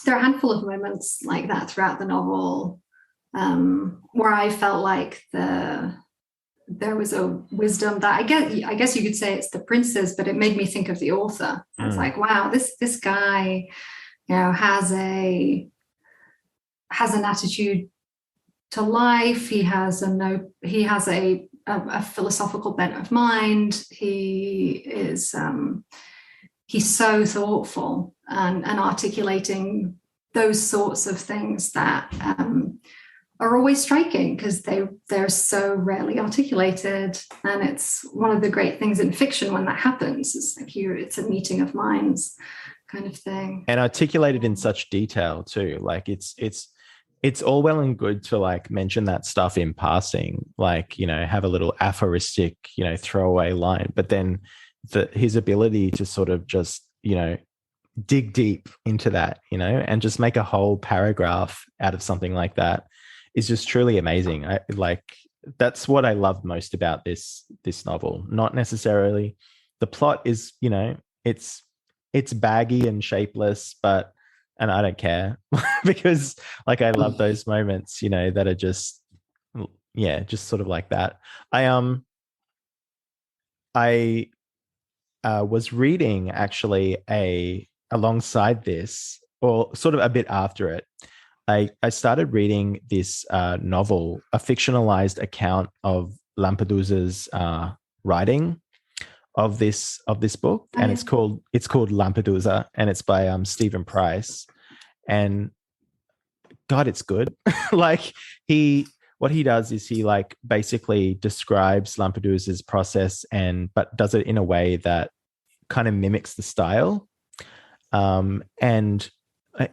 Speaker 4: There are a handful of moments like that throughout the novel, where I felt like there was a wisdom that I guess you could say it's the prince's, but it made me think of the author. I was like, wow, this guy, has an attitude to life. He has a philosophical bent of mind. He's so thoughtful and articulating those sorts of things that are always striking because they're so rarely articulated. And it's one of the great things in fiction when that happens. It's like it's a meeting of minds kind of thing.
Speaker 2: And articulated in such detail too. Like it's all well and good to like mention that stuff in passing, like, have a little aphoristic, throwaway line, but then his ability to sort of just, dig deep into that, and just make a whole paragraph out of something like that is just truly amazing. That's what I love most about this novel. Not necessarily the plot is, it's baggy and shapeless, and I don't care because like I love those moments, that are just sort of like that. I was reading actually alongside this, or sort of a bit after it. I started reading this novel, a fictionalized account of Lampedusa's writing of this book, and it's called Lampedusa, and it's by Stephen Price, and God, it's good. Like what he does is he like basically describes Lampedusa's process but does it in a way that kind of mimics the style. And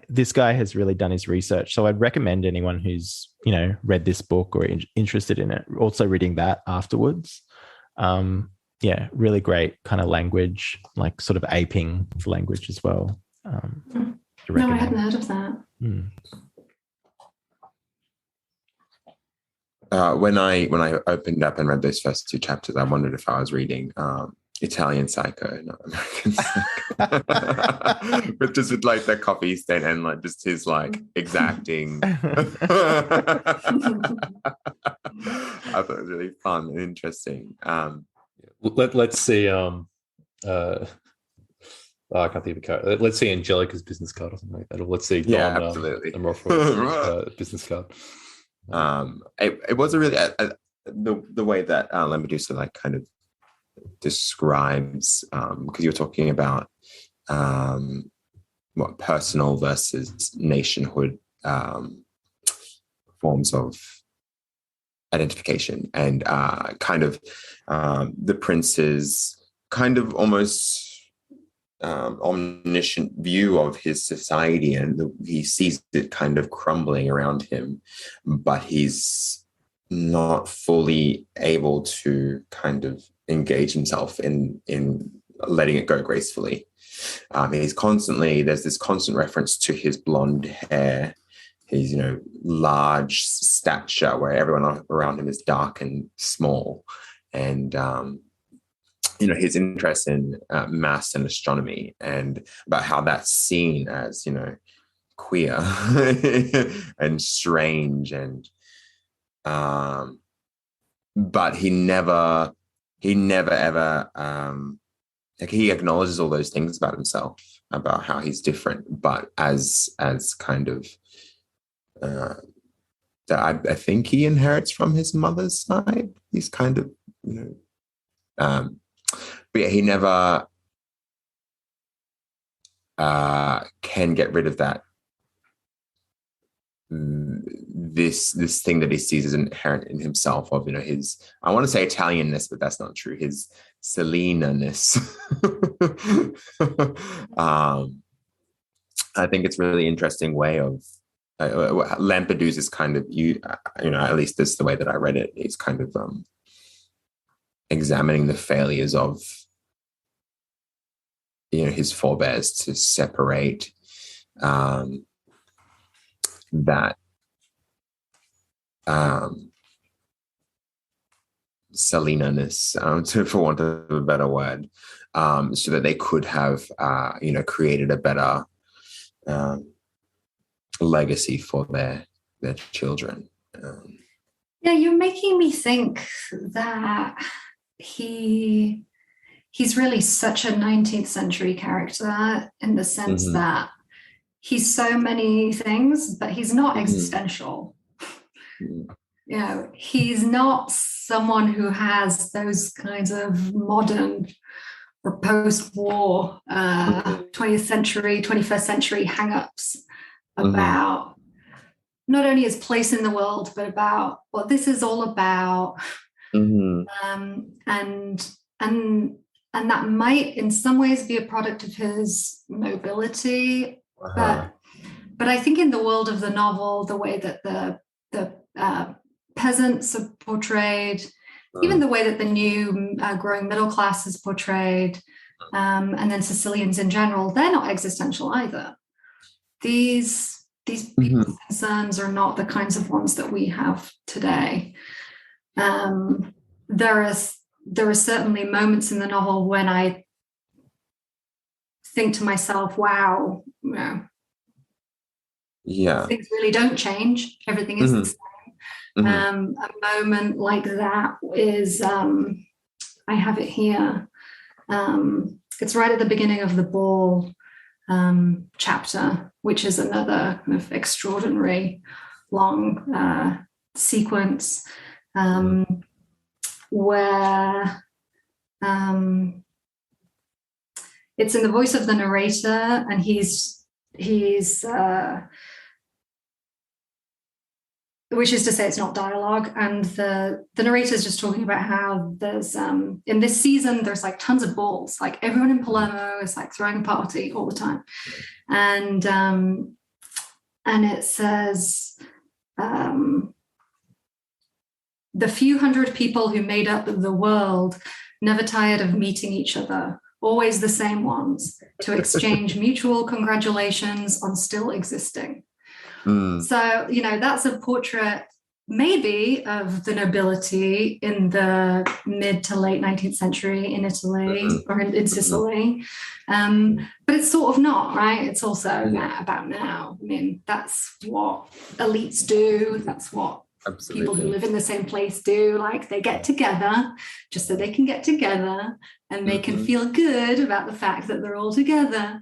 Speaker 2: this guy has really done his research. So I'd recommend anyone who's, read this book or interested in it, also reading that afterwards. Really great kind of language, like sort of aping the language as well.
Speaker 4: No, I hadn't heard of that.
Speaker 3: When I opened up and read those first two chapters, I wondered if I was reading Italian Psycho, not American Psycho, but just with like the coffee stain and like just his like exacting. I thought it was really fun and interesting.
Speaker 5: Let's see. I can't think of a card. Let's see Angelica's business card or something like that. Or let's see Don Amorfo's business card.
Speaker 3: It was a really the way that Lampedusa like kind of describes, because you're talking about what personal versus nationhood forms of identification, and kind of the prince's kind of almost omniscient view of his society, and he sees it kind of crumbling around him, but he's not fully able to kind of engage himself in letting it go gracefully. There's this constant reference to his blonde hair, his large stature, where everyone around him is dark and small, and his interest in maths and astronomy, and about how that's seen as queer and strange, and but he never ever like he acknowledges all those things about himself, about how he's different, but as kind of that I think he inherits from his mother's side. He's kind of, but yeah, he never can get rid of that this thing that he sees as inherent in himself of his, I want to say Italianness, but that's not true, his Selena-ness. I think it's a really interesting way of Lampedusa's kind of at least this is the way that I read it. It's kind of examining the failures of his forebears to separate that Selena-ness, for want of a better word, so that they could have created a better legacy for their children.
Speaker 4: Yeah, you're making me think that he's really such a 19th century character in the sense that he's so many things, but he's not existential. He's not someone who has those kinds of modern or post-war 20th century, 21st century hang-ups about not only his place in the world, but about what this is all about. And that might in some ways be a product of his nobility. But I think in the world of the novel, the way that the peasants are portrayed, even the way that the new growing middle class is portrayed, and then Sicilians in general, they're not existential either. These people's concerns are not the kinds of ones that we have today. There are certainly moments in the novel when I think to myself, wow, things really don't change. Everything is the same. A moment like that is, I have it here. It's right at the beginning of the ball chapter, which is another kind of extraordinary long sequence where it's in the voice of the narrator, and he's which is to say it's not dialogue, and the narrator is just talking about how there's in this season there's like tons of balls, like everyone in Palermo is like throwing a party all the time, and it says the few hundred people who made up the world never tired of meeting each other, always the same ones, to exchange mutual congratulations on still existing. So, that's a portrait maybe of the nobility in the mid to late 19th century in Italy or in Sicily. But it's sort of not, right? It's also about now. I mean, that's what elites do. That's what people who live in the same place do. Like, they get together just so they can get together and they can feel good about the fact that they're all together.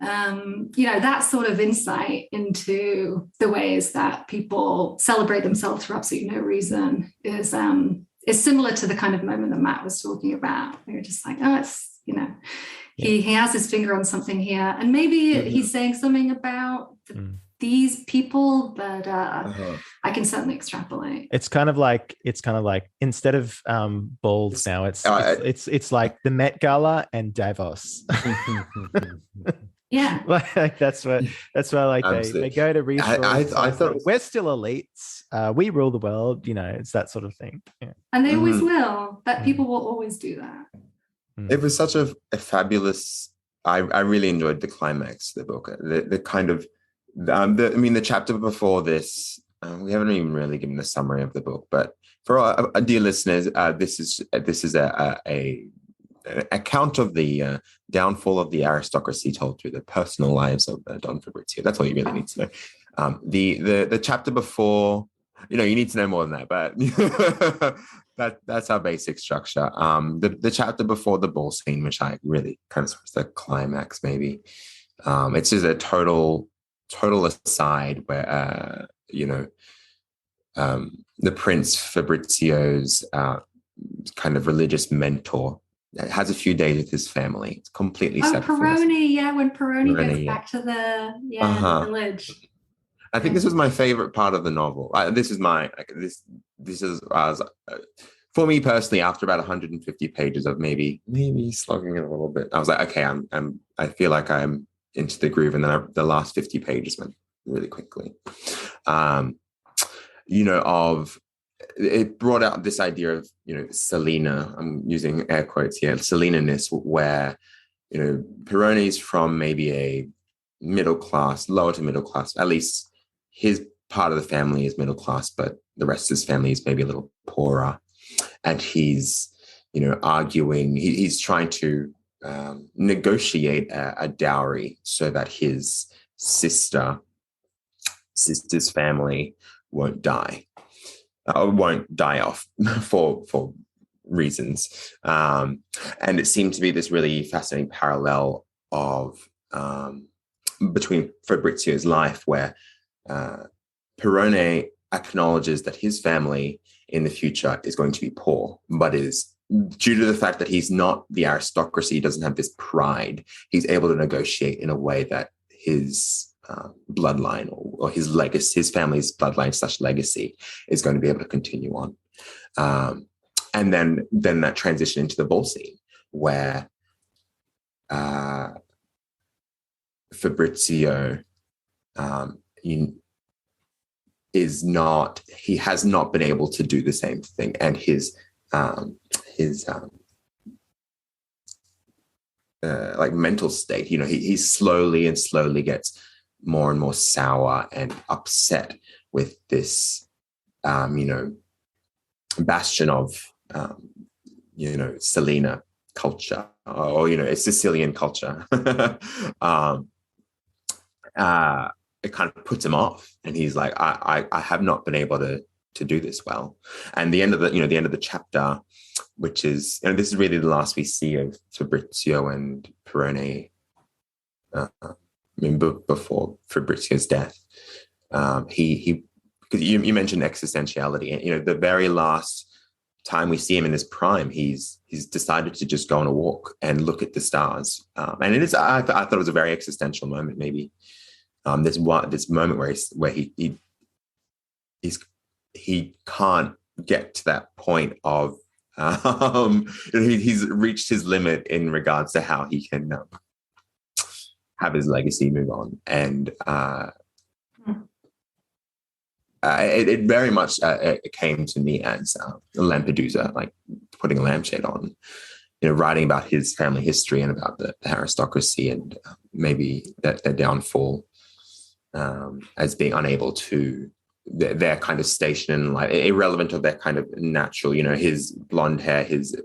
Speaker 4: That sort of insight into the ways that people celebrate themselves for absolutely no reason is similar to the kind of moment that Matt was talking about. You're just like, oh, it's, he has his finger on something here, and maybe he's saying something about these people, but I can certainly extrapolate.
Speaker 2: It's kind of like instead of balls now, it's like the Met Gala and Davos.
Speaker 4: Yeah,
Speaker 2: like that's why like they go to resource. I thought we're still elites. We rule the world. It's that sort of thing. Yeah.
Speaker 4: And they always will. That people will always do that.
Speaker 3: It was such a fabulous. I really enjoyed the climax of the book. The kind of. The chapter before this, we haven't even really given the summary of the book, but for our dear listeners, this is a account of the downfall of the aristocracy told through the personal lives of Don Fabrizio. That's all you really need to know. The chapter before You know, you need to know more than that, but that's our basic structure. The chapter before the ball scene, which I really kind of was the climax, maybe. It's just a total aside where the Prince Fabrizio's kind of religious mentor has a few days with his family. It's completely separate.
Speaker 4: Peroni, when Peroni goes back to the village.
Speaker 3: I think this was my favorite part of the novel. This is for me personally. After about 150 pages of maybe slogging it a little bit, I was like, okay, I feel like I'm into the groove, and then the last 50 pages went really quickly. It brought out this idea of, Selena, I'm using air quotes here, Selena-ness, where, Peroni's from maybe a middle class, lower to middle class, at least his part of the family is middle class, but the rest of his family is maybe a little poorer. And he's, arguing, he's trying to negotiate a dowry so that his sister's family won't die off for reasons. And it seemed to be this really fascinating parallel of between Fabrizio's life, where Perone acknowledges that his family in the future is going to be poor, but is, due to the fact that he's not the aristocracy, he doesn't have this pride, he's able to negotiate in a way that his bloodline or his legacy, his family's bloodline / legacy is going to be able to continue on. And then that transition into the ball scene where Fabrizio he has not been able to do the same thing, and his like mental state, he slowly gets more and more sour and upset with this bastion of Selena culture, or it's Sicilian culture. It kind of puts him off, and he's like, I have not been able to do this well. And the end of the chapter, which is, this is really the last we see of Fabrizio and Perone before Fabrizio's death. He because you mentioned existentiality, and the very last time we see him in his prime, he's decided to just go on a walk and look at the stars. And it is, I thought it was a very existential moment. Maybe this moment where he can't get to that point of he's reached his limit in regards to how he can have his legacy move on. And it very much it came to me as Lampedusa, like putting a lampshade on, writing about his family history and about the aristocracy, and maybe their downfall as being unable to their kind of station in life, irrelevant of their kind of natural, his blonde hair, his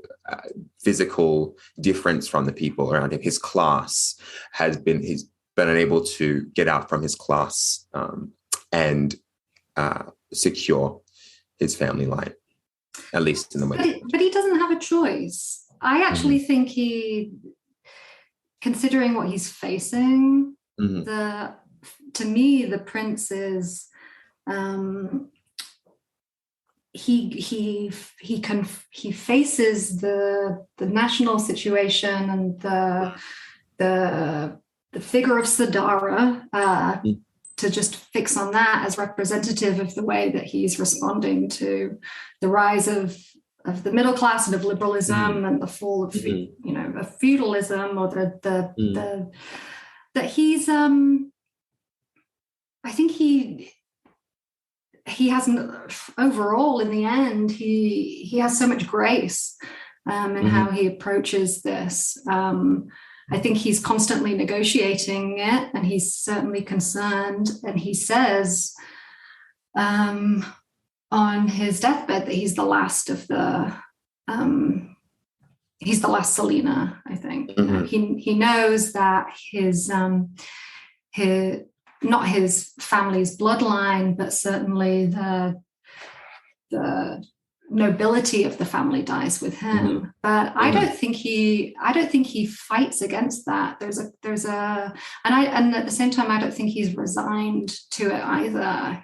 Speaker 3: physical difference from the people around him, his class he's been unable to get out from his class and secure his family line, at least in the way.
Speaker 4: But he doesn't have a choice. I actually think considering what he's facing, to me, the prince is, he faces the national situation and the figure of Sadara, to just fix on that as representative of the way that he's responding to the rise of the middle class and of liberalism and the fall of of feudalism, or that he's I think he hasn't, overall in the end, he has so much grace in how he approaches this. I think he's constantly negotiating it, and he's certainly concerned. And he says on his deathbed that he's the last of he's the last Selena, I think. He knows that his not his family's bloodline, but certainly the the nobility of the family dies with him. But I don't think he fights against that. And at the same time, I don't think he's resigned to it either.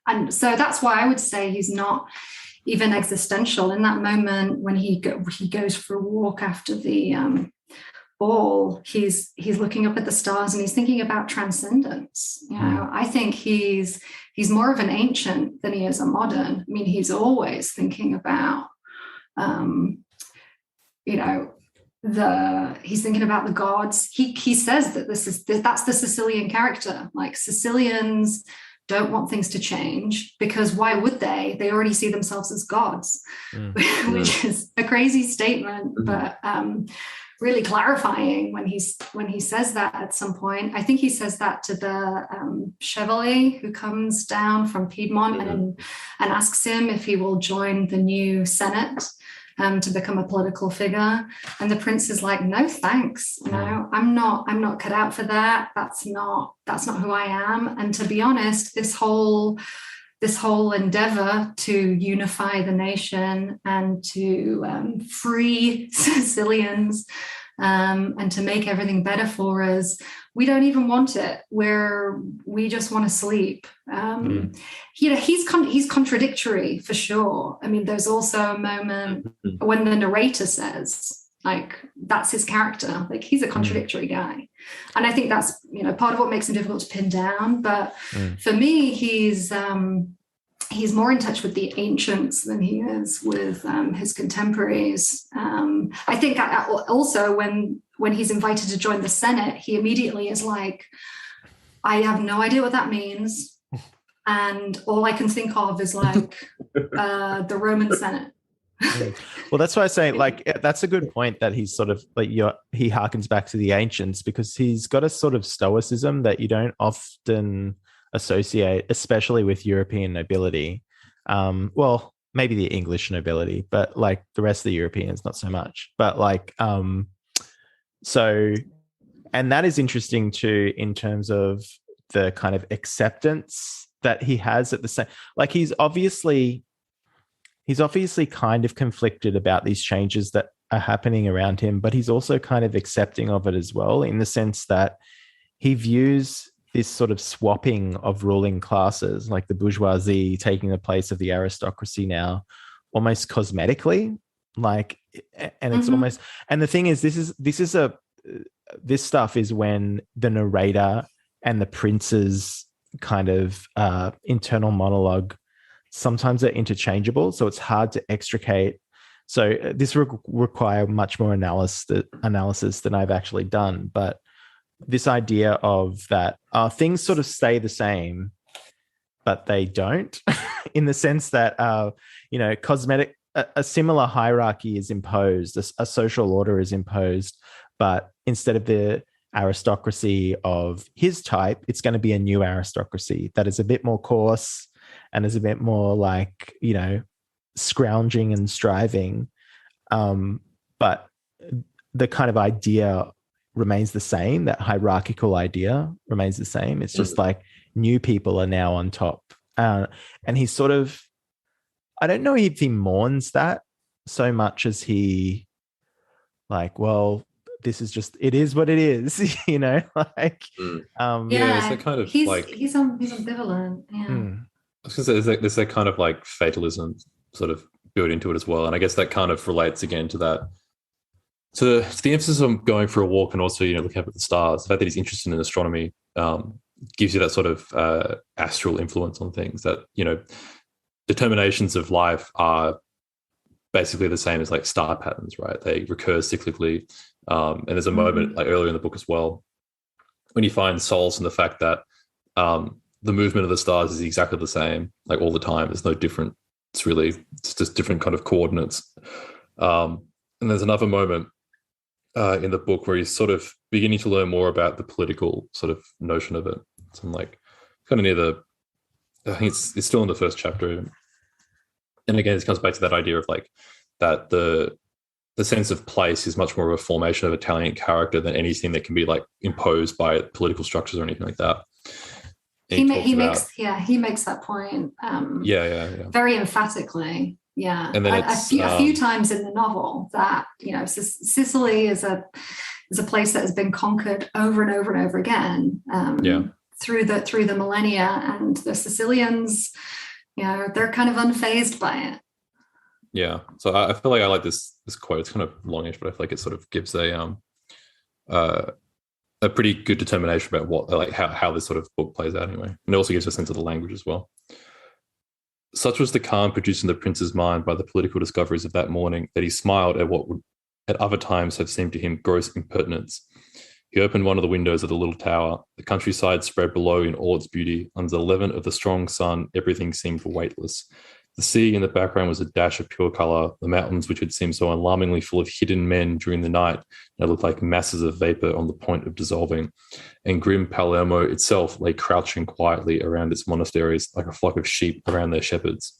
Speaker 4: And so that's why I would say he's not even existential in that moment when he goes for a walk after the ball. He's looking up at the stars and he's thinking about transcendence. I think he's more of an ancient than he is a modern. I mean, he's always thinking about he's thinking about the gods. He says that that's the Sicilian character. Like, Sicilians don't want things to change because why would they? They already see themselves as gods, which is a crazy statement, but really clarifying when he says that at some point. I think he says that to the Chevalier who comes down from Piedmont and asks him if he will join the new Senate to become a political figure. And the prince is like, no, thanks. I'm not cut out for that. That's not who I am. And to be honest, this whole endeavor to unify the nation and to free Sicilians and to make everything better for us, we don't even want it. We just want to sleep. He's contradictory for sure. I mean, there's also a moment when the narrator says, like, that's his character. Like, he's a contradictory guy. And I think that's, part of what makes him difficult to pin down. But for me, he's more in touch with the ancients than he is with his contemporaries. I think also when he's invited to join the Senate, he immediately is like, I have no idea what that means. And all I can think of is like the Roman Senate.
Speaker 2: Well, that's why I say, like, that's a good point that he's sort of like, he harkens back to the ancients because he's got a sort of stoicism that you don't often associate, especially with European nobility. Well, maybe the English nobility, but like the rest of the Europeans, not so much. But like, so, and that is interesting too, in terms of the kind of acceptance that he has at the same, like he's obviously kind of conflicted about these changes that are happening around him, but he's also kind of accepting of it as well, in the sense that he views this sort of swapping of ruling classes, like the bourgeoisie taking the place of the aristocracy now, almost cosmetically, like, and it's almost, and the thing is, this stuff is when the narrator and the prince's kind of internal monologue sometimes are interchangeable, so it's hard to extricate. So this require much more analysis than I've actually done, but this idea of that things sort of stay the same, but they don't, in the sense that, cosmetic, a similar hierarchy is imposed, a social order is imposed, but instead of the aristocracy of his type, it's going to be a new aristocracy that is a bit more coarse and is a bit more like, scrounging and striving. But the kind of idea remains the same. That hierarchical idea remains the same. It's just like new people are now on top. And he's sort of, I don't know if he mourns that so much as he like, well, this is just, it is what it is, like,
Speaker 5: yeah, so kind of
Speaker 4: he's
Speaker 5: like,
Speaker 4: he's ambivalent. Yeah.
Speaker 5: I was going to say, there's that kind of like fatalism sort of built into it as well. And I guess that kind of relates again to that. So the emphasis on going for a walk and also, looking up at the stars, the fact that he's interested in astronomy gives you that sort of astral influence on things that, determinations of life are basically the same as like star patterns, right? They recur cyclically. And there's a moment like earlier in the book as well when you find solace in the fact that the movement of the stars is exactly the same, like all the time. There's no different. It's just different kind of coordinates. And there's another moment in the book where he's sort of beginning to learn more about the political sort of notion of it. So I'm like kind of near I think it's still in the first chapter. And again, it comes back to that idea of like that the sense of place is much more of a formation of Italian character than anything that can be like imposed by political structures or anything like that.
Speaker 4: He makes that point. Very emphatically. Yeah,
Speaker 5: and then
Speaker 4: a few times in the novel that Sicily is a place that has been conquered over and over and over again. Through the millennia, and the Sicilians, they're kind of unfazed by it.
Speaker 5: Yeah, so I feel like I like this quote. It's kind of longish, but I feel like it sort of gives a pretty good determination about what, like, how this sort of book plays out anyway, and it also gives a sense of the language as well. Such was the calm produced in the prince's mind by the political discoveries of that morning that he smiled at what would at other times have seemed to him gross impertinence. He opened one of the windows of the little tower. The countryside spread below in all its beauty. Under the levant of the strong sun, everything seemed weightless. The sea in the background was a dash of pure colour. The mountains, which had seemed so alarmingly full of hidden men during the night, now looked like masses of vapour on the point of dissolving. And grim Palermo itself lay crouching quietly around its monasteries like a flock of sheep around their shepherds.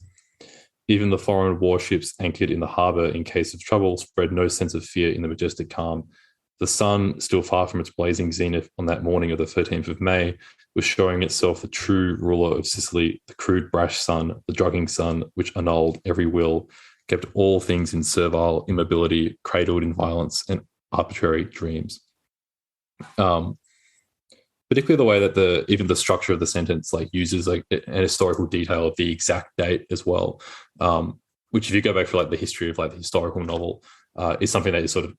Speaker 5: Even the foreign warships anchored in the harbour in case of trouble spread no sense of fear in the majestic calm. The sun, still far from its blazing zenith on that morning of the 13th of May, was showing itself the true ruler of Sicily, the crude, brash sun, the drugging sun, which annulled every will, kept all things in servile immobility, cradled in violence and arbitrary dreams. Particularly the way that even the structure of the sentence uses an historical detail of the exact date as well, which if you go back to the history of the historical novel, is something that is sort of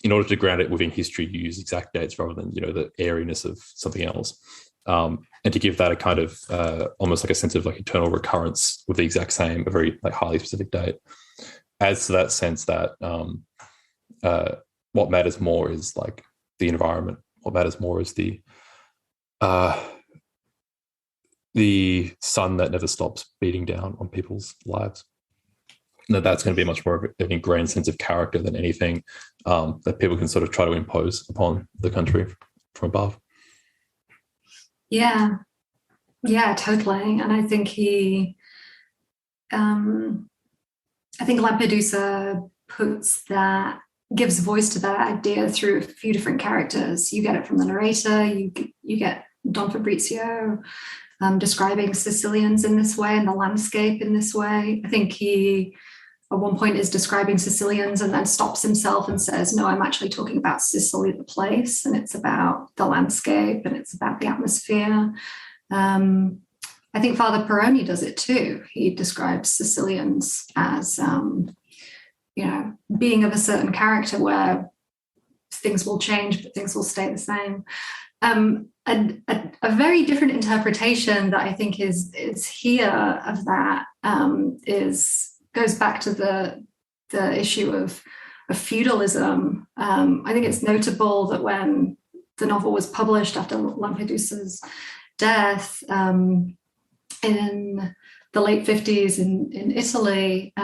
Speaker 5: in order to ground it within history, you use exact dates rather than the airiness of something else, and to give that a kind of almost a sense of eternal recurrence with the exact same, a very highly specific date, adds to that sense that what matters more is the environment. What matters more is the sun that never stops beating down on people's lives. That's going to be much more of an ingrained sense of character than anything that people can sort of try to impose upon the country from above.
Speaker 4: Yeah, totally. And I think Lampedusa gives voice to that idea through a few different characters. You get it from the narrator, you get Don Fabrizio describing Sicilians in this way and the landscape in this way. I think he at one point is describing Sicilians and then stops himself and says, no, I'm actually talking about Sicily, the place, and it's about the landscape and it's about the atmosphere. I think Father Peroni does it too. He describes Sicilians as, being of a certain character where things will change, but things will stay the same. A very different interpretation that I think is here of that goes back to the issue of feudalism. I think it's notable that when the novel was published after Lampedusa's death in the late 50s in Italy,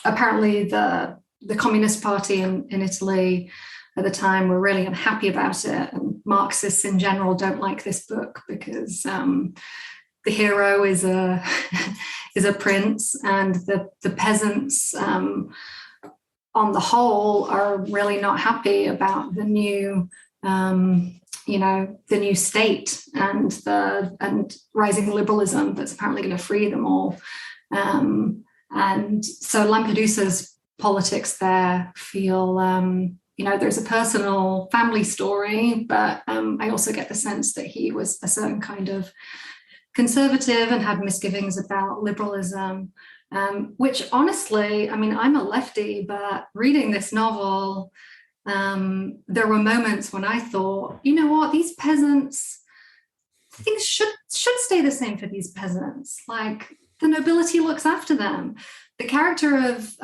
Speaker 4: apparently the Communist Party in Italy at the time were really unhappy about it, and Marxists in general don't like this book because the hero is a prince, and the peasants on the whole are really not happy about the new the new state and rising liberalism that's apparently going to free them all. And so Lampedusa's politics there feel there's a personal family story, but I also get the sense that he was a certain kind of conservative and had misgivings about liberalism, which honestly, I'm a lefty, but reading this novel, there were moments when I thought, you know what, these peasants, things should stay the same for these peasants. The nobility looks after them. The character of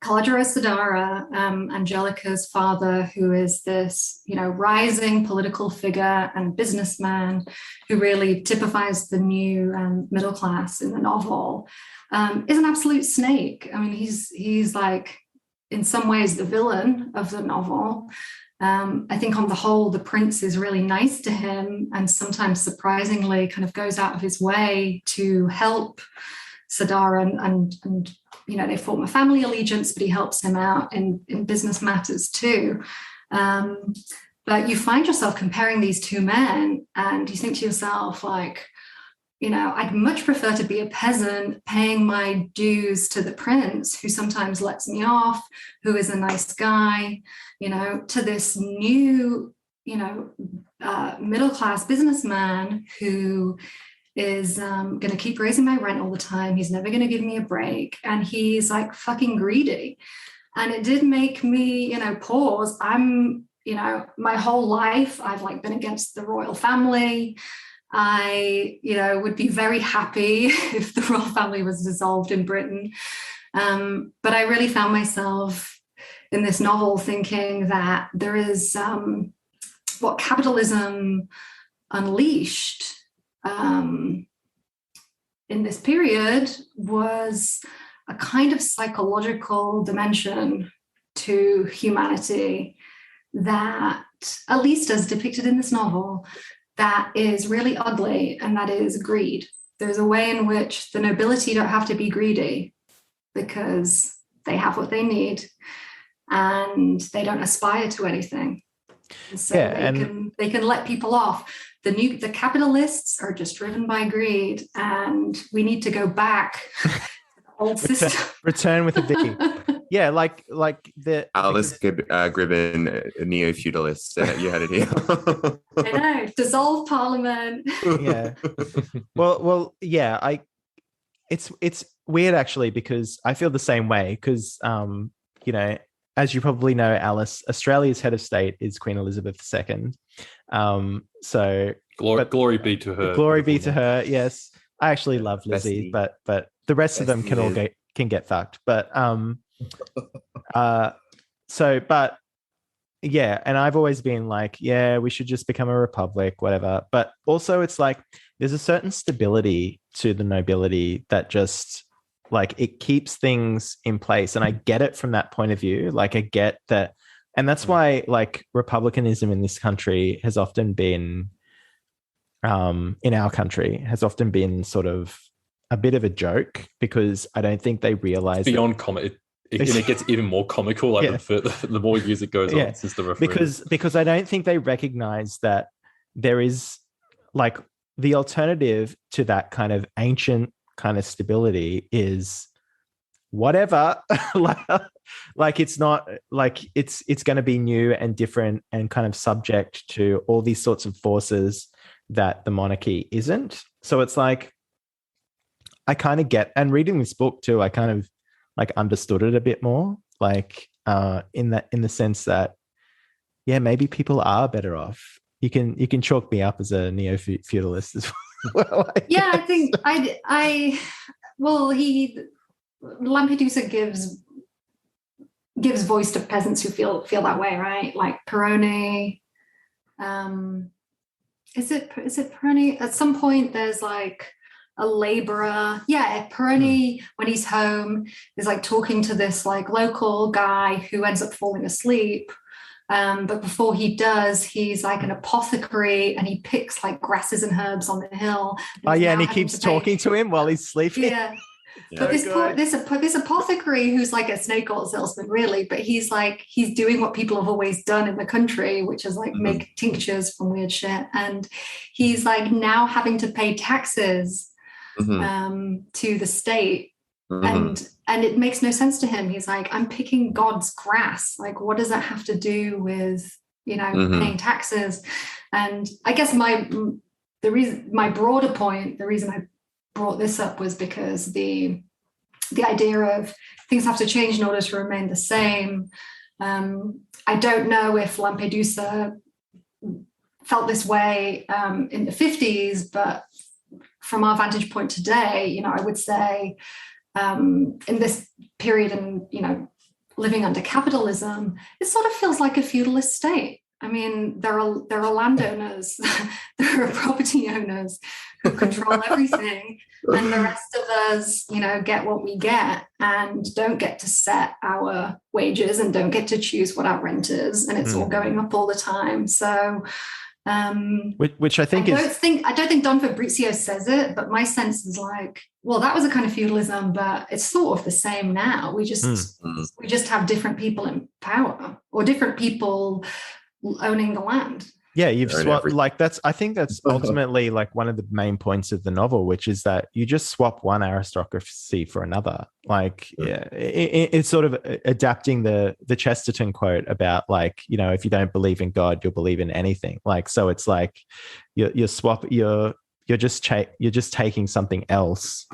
Speaker 4: Calogero Sadara, Angelica's father, who is this, rising political figure and businessman who really typifies the new middle class in the novel, is an absolute snake. He's in some ways the villain of the novel. I think on the whole, the prince is really nice to him and sometimes surprisingly kind of goes out of his way to help Sadara and they form a family allegiance, but he helps him out in business matters too. But you find yourself comparing these two men, and you think to yourself, like, you know, I'd much prefer to be a peasant paying my dues to the prince, who sometimes lets me off, who is a nice guy, you know, to this new, you know, middle-class businessman who is going to keep raising my rent all the time. He's never going to give me a break. And he's like fucking greedy. And it did make me, you know, pause. You know, my whole life, I've like been against the royal family. I, you know, would be very happy if the royal family was dissolved in Britain. But I really found myself in this novel thinking that there is what capitalism unleashed in this period was a kind of psychological dimension to humanity that, at least as depicted in this novel, that is really ugly, and that is greed. There's a way in which the nobility don't have to be greedy because they have what they need and they don't aspire to anything. So they can let people off. The capitalists are just driven by greed, and we need to go back to the old system.
Speaker 2: Return with a V. Yeah, like the
Speaker 3: Alice Gribbin, a neo-feudalist. You had it here.
Speaker 4: I know. Dissolve Parliament.
Speaker 2: Yeah. Well, yeah. It's weird actually, because I feel the same way. Because you know, as you probably know, Alice, Australia's head of state is Queen Elizabeth II. So
Speaker 5: glory be to her.
Speaker 2: Glory be to her. Yes, I actually love Lizzie, but the rest of them can get fucked. But but yeah, and I've always been like, yeah, we should just become a republic, whatever. But also, it's like there's a certain stability to the nobility that just like it keeps things in place, and I get it from that point of view. Like I get that, and that's why like republicanism in this country has often been, in our country, has often been sort of a bit of a joke, because I don't think they realize
Speaker 5: it's beyond comedy. And it gets even more comical like the more years it goes on since the referendum.
Speaker 2: Because I don't think they recognize that there is like the alternative to that kind of ancient kind of stability is whatever. like it's not like it's going to be new and different and kind of subject to all these sorts of forces that the monarchy isn't. So it's like I kind of get, and reading this book too, I kind of like understood it a bit more, like in the sense that, yeah, maybe people are better off. You can chalk me up as a neo-feudalist as well.
Speaker 4: I think Lampedusa gives voice to peasants who feel that way, right? Like Peroni. Is it Peroni? At some point there's like a laborer. Yeah, Peroni, when he's home, is like talking to this like local guy who ends up falling asleep. But before he does, he's like an apothecary, and he picks like grasses and herbs on the hill.
Speaker 2: And he keeps talking to him while he's sleeping.
Speaker 4: Yeah. But this apothecary, who's like a snake oil salesman, really, but he's doing what people have always done in the country, which is like make tinctures from weird shit. And he's like now having to pay taxes to the state. And it makes no sense to him. He's like, I'm picking God's grass. Like, what does that have to do with, paying taxes? And I guess my broader point, the reason I brought this up was because the idea of things have to change in order to remain the same. I don't know if Lampedusa felt this way in the 50s, but from our vantage point today, I would say in this period and, living under capitalism, it sort of feels like a feudalist state. I mean, there are landowners, there are property owners who control everything, and the rest of us, get what we get and don't get to set our wages and don't get to choose what our rent is, and it's all going up all the time. So,
Speaker 2: which I think
Speaker 4: I don't think Don Fabrizio says it, but my sense is like, well, that was a kind of feudalism, but it's sort of the same now. We just have different people in power, or different people owning the land.
Speaker 2: Yeah, you've
Speaker 3: Own
Speaker 2: swapped,
Speaker 3: everything.
Speaker 2: like I think that's ultimately like one of the main points of the novel, which is that you just swap one aristocracy for another. Like, yeah, it's sort of adapting the Chesterton quote about, like, you know, if you don't believe in God, you'll believe in anything. Like, so it's like you're just taking something else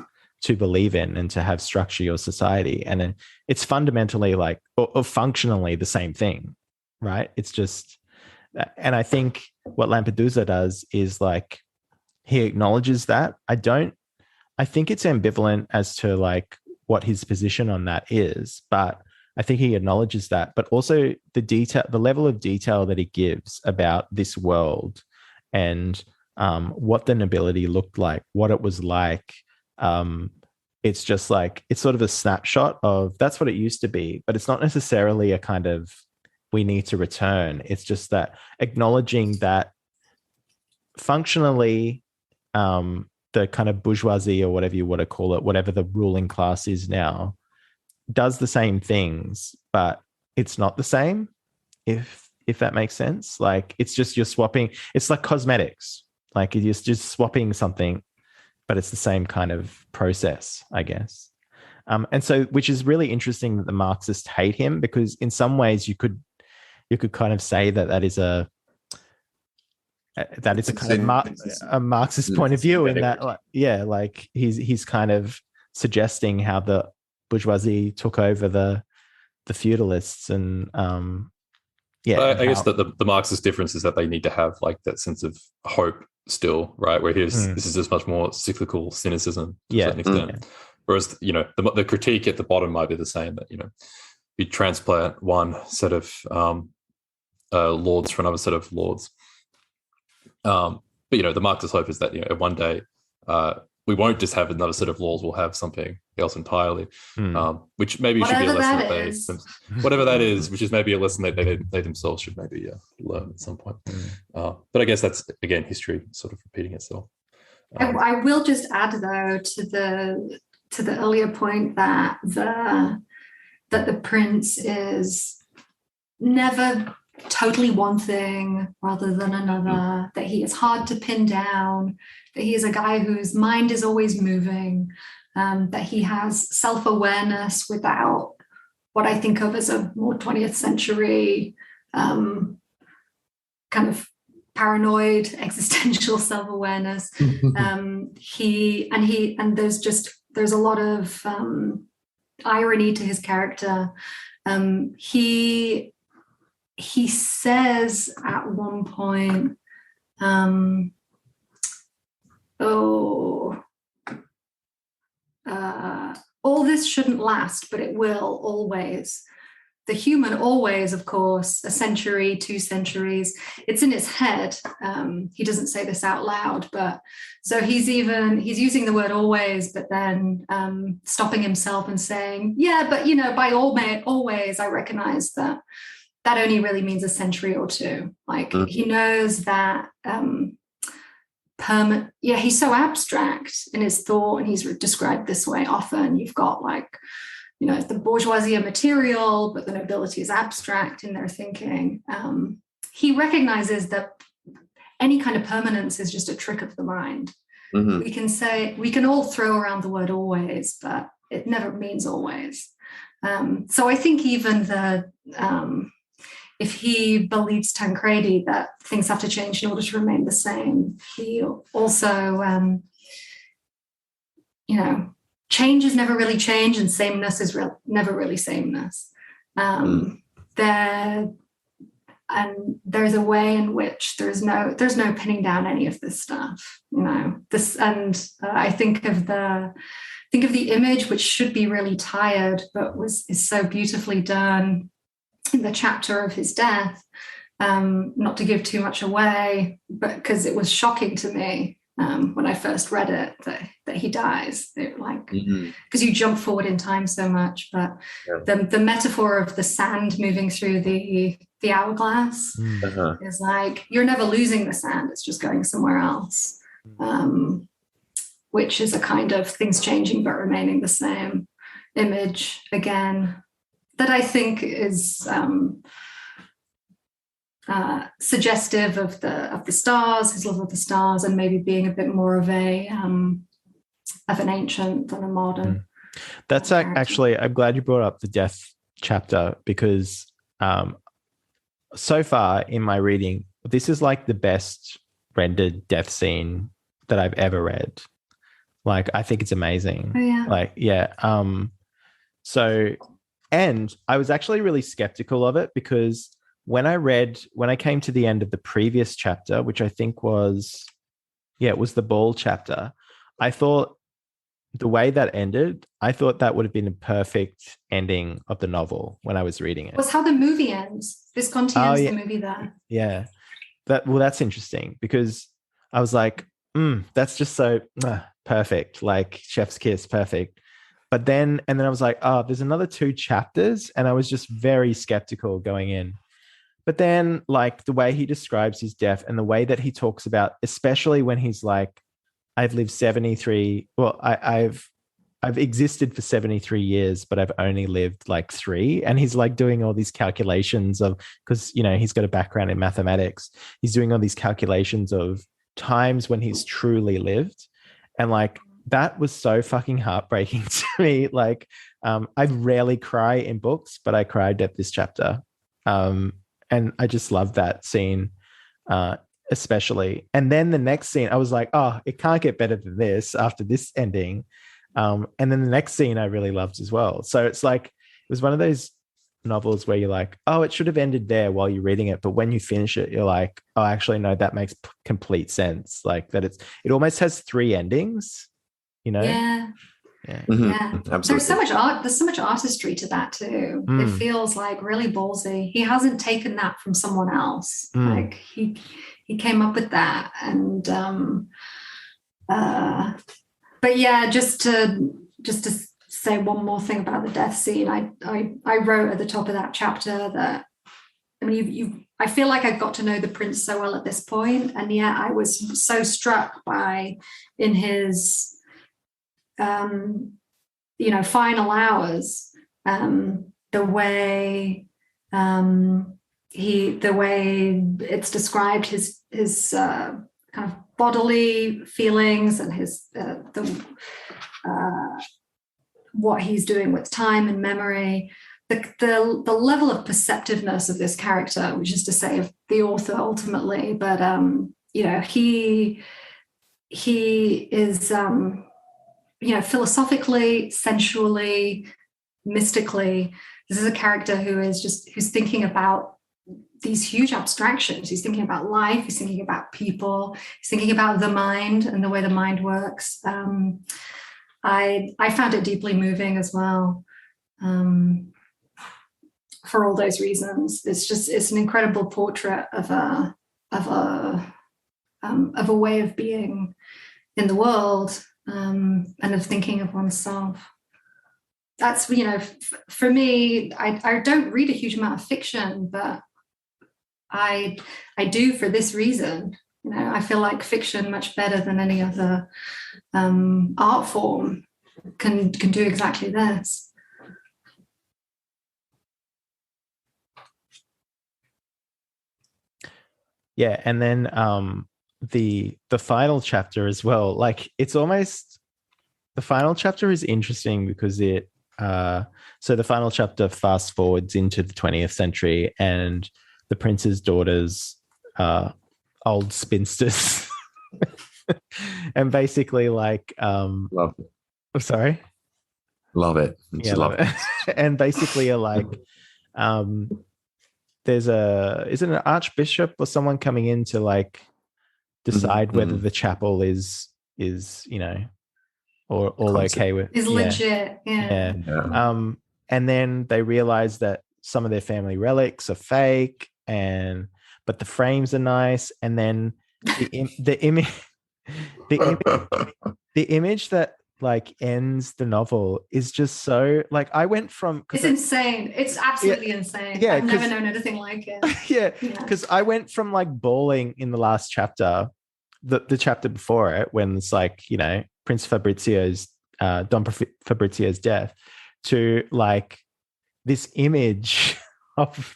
Speaker 2: to believe in and to have structure your society, and it's fundamentally like or functionally the same thing, right? It's just. And I think what Lampedusa does is, like, he acknowledges that. I think it's ambivalent as to like what his position on that is, but I think he acknowledges that. But also the level of detail that he gives about this world and what the nobility looked like, what it was like. It's just like, it's sort of a snapshot of that's what it used to be, but it's not necessarily a kind of we need to return. It's just that acknowledging that functionally the kind of bourgeoisie, or whatever you want to call it, whatever the ruling class is now, does the same things, but it's not the same, if that makes sense. Like, it's just you're swapping. It's like cosmetics. Like, you're just swapping something, but it's the same kind of process, I guess. And so, which is really interesting that the Marxists hate him, because in some ways you could kind of say that is a kind of a Marxist point of view, in that, like, yeah, like he's kind of suggesting how the bourgeoisie took over the feudalists, and yeah.
Speaker 5: I guess that the Marxist difference is that they need to have like that sense of hope still, right? Where this is just much more cyclical cynicism to a certain extent. Whereas, you know, the critique at the bottom might be the same, that, you know, you transplant one set of lords for another set of lords. But, you know, the Marxist hope is that, you know, one day we won't just have another set of laws, we'll have something else entirely, which maybe should be a lesson whatever that is, which is maybe a lesson that they themselves should maybe learn at some point. But I guess that's, again, history sort of repeating itself.
Speaker 4: I will just add, though, to the earlier point that the prince is never totally one thing rather than another, that he is hard to pin down, that he is a guy whose mind is always moving, that he has self-awareness without what I think of as a more 20th century kind of paranoid existential self-awareness. There's a lot of irony to his character. He says at one point, all this shouldn't last, but it will always. The human always, of course, a century, 2 centuries. It's in his head. He doesn't say this out loud, but so he's using the word always, but then stopping himself and saying, yeah, but, you know, by always, I recognize that only really means a century or 2. Like, he knows that he's so abstract in his thought, and he's described this way often. You've got, like, you know, the bourgeoisie are material, but the nobility is abstract in their thinking. He recognizes that any kind of permanence is just a trick of the mind. We can all throw around the word always, but it never means always. So I think even if he believes Tancredi that things have to change in order to remain the same, he also, you know, change is never really change, and sameness is never really sameness. There's a way in which there's no pinning down any of this stuff, you know. I think of the image, which should be really tired, but is so beautifully done in the chapter of his death. Not to give too much away, but because it was shocking to me when I first read it that he dies. Because you jump forward in time so much, but the metaphor of the sand moving through the hourglass is like, you're never losing the sand, it's just going somewhere else, which is a kind of things changing but remaining the same image again, that I think is suggestive of the stars, his love of the stars, and maybe being a bit more of an ancient than a modern.
Speaker 2: That's actually, I'm glad you brought up the death chapter, because so far in my reading, this is like the best rendered death scene that I've ever read. Like, I think it's amazing.
Speaker 4: Oh, yeah.
Speaker 2: Like, yeah. So, and I was actually really skeptical of it, because when I came to the end of the previous chapter, which I think was, it was the ball chapter, I thought the way that ended, I thought that would have been a perfect ending of the novel when I was reading it.
Speaker 4: Was how the movie ends. Visconti ends the movie there.
Speaker 2: Yeah. That's interesting, because I was like, that's just so perfect, like chef's kiss, perfect. But then I was like, oh, there's another 2 chapters, and I was just very skeptical going in. But then, like, the way he describes his death and the way that he talks about, especially when he's like, I've lived 73, well, I've existed for 73 years, but I've only lived like 3. And he's like doing all these calculations of, because, he's got a background in mathematics. He's doing all these calculations of times when he's truly lived. And like, that was so fucking heartbreaking to me. Like, I rarely cry in books, but I cried at this chapter. And I just love that scene, especially. And then the next scene, I was like, oh, it can't get better than this after this ending. And then the next scene I really loved as well. So it's like, it was one of those novels where you're like, oh, it should have ended there while you're reading it. But when you finish it, you're like, oh, actually, no, that makes complete sense. Like that it almost has 3 endings,
Speaker 4: Yeah.
Speaker 3: Mm-hmm.
Speaker 4: Yeah.
Speaker 3: Absolutely.
Speaker 4: There's so much art. There's so much artistry to that too. It feels like really ballsy. He hasn't taken that from someone else. Like he came up with that. And but yeah, just to say one more thing about the death scene, I wrote at the top of that chapter that, I mean, I feel like I've got to know the prince so well at this point, and yet I was so struck by, in his final hours, the way it's described, his kind of bodily feelings and his what he's doing with time and memory, the level of perceptiveness of this character, which is to say of the author ultimately, but he is philosophically, sensually, mystically, this is a character who's thinking about these huge abstractions. He's thinking about life, he's thinking about people, he's thinking about the mind and the way the mind works. I found it deeply moving as well, for all those reasons. It's an incredible portrait of a way of being in the world, and of thinking of oneself. That's, for me, I don't read a huge amount of fiction, but I do for this reason. I feel like fiction, much better than any other art form, can do exactly this.
Speaker 2: Yeah, and then the final chapter as well. Like, it's almost, the final chapter is interesting because it so the final chapter fast forwards into the 20th century, and the prince's daughters are old spinsters. And basically, like,
Speaker 3: love it.
Speaker 2: I'm sorry.
Speaker 3: Love it.
Speaker 2: Yeah, love it. And basically, are like, is it an archbishop or someone coming in to like decide whether the chapel is or all okay with,
Speaker 4: is legit. Yeah.
Speaker 2: And then they realize that some of their family relics are fake, but the frames are nice. And then the image that like ends the novel is just so, like, I went from,
Speaker 4: it's insane. It's absolutely insane.
Speaker 2: Yeah,
Speaker 4: I've never known anything like it.
Speaker 2: Yeah, because I went from like bawling in the last chapter, the chapter before it, when it's like, Prince Fabrizio's Don Fabrizio's death, to like this image of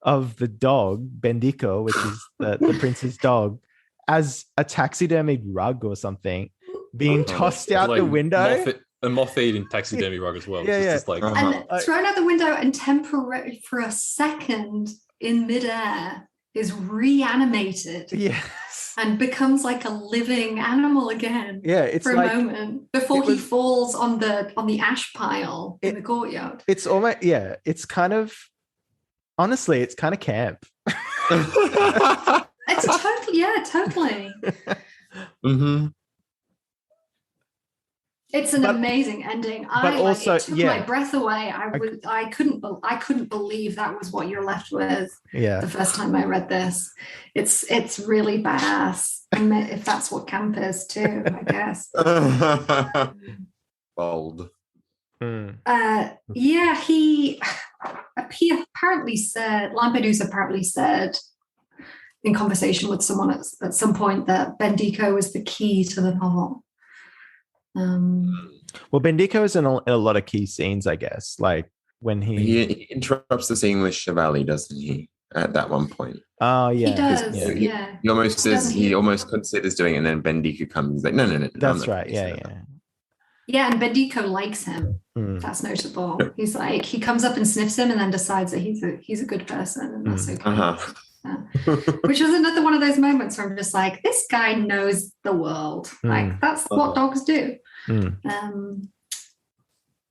Speaker 2: of the dog Bendico, which is the prince's dog, as a taxidermied rug or something, being tossed out
Speaker 5: Like
Speaker 2: the window.
Speaker 5: a moth-eating taxidermy rug as well.
Speaker 2: Yeah,
Speaker 5: It's
Speaker 2: yeah.
Speaker 5: just like
Speaker 4: And thrown out the window and temporary for a second in midair is reanimated
Speaker 2: Yes.
Speaker 4: and becomes like a living animal again.
Speaker 2: Yeah, it's
Speaker 4: for a
Speaker 2: like
Speaker 4: moment before he falls on the ash pile in the courtyard.
Speaker 2: it's almost it's kind of honestly, it's kind of camp.
Speaker 4: It's totally.
Speaker 3: Mm-hmm.
Speaker 4: It's an amazing ending.
Speaker 2: Also,
Speaker 4: it took my breath away. I couldn't believe that was what you're left with.
Speaker 2: Yeah.
Speaker 4: The first time I read this, it's really badass. If that's what camp is too, I guess.
Speaker 3: Bold.
Speaker 4: Yeah, he apparently said, Lampedusa apparently said in conversation with someone at some point that Bendico was the key to the novel.
Speaker 2: Well, Bendico is in a lot of key scenes, I guess. Like when
Speaker 3: he interrupts the scene with Chevalier, doesn't he? At that one point.
Speaker 2: Oh yeah,
Speaker 4: he does. Yeah,
Speaker 3: he almost says he almost considers doing it, and then Bendico comes. He's like, no.
Speaker 2: That's right. Yeah.
Speaker 4: Yeah, and Bendico likes him. That's notable. He's like, he comes up and sniffs him, and then decides that he's a good person, and that's okay. Which was another one of those moments where I'm just like, this guy knows the world. Like that's what dogs do.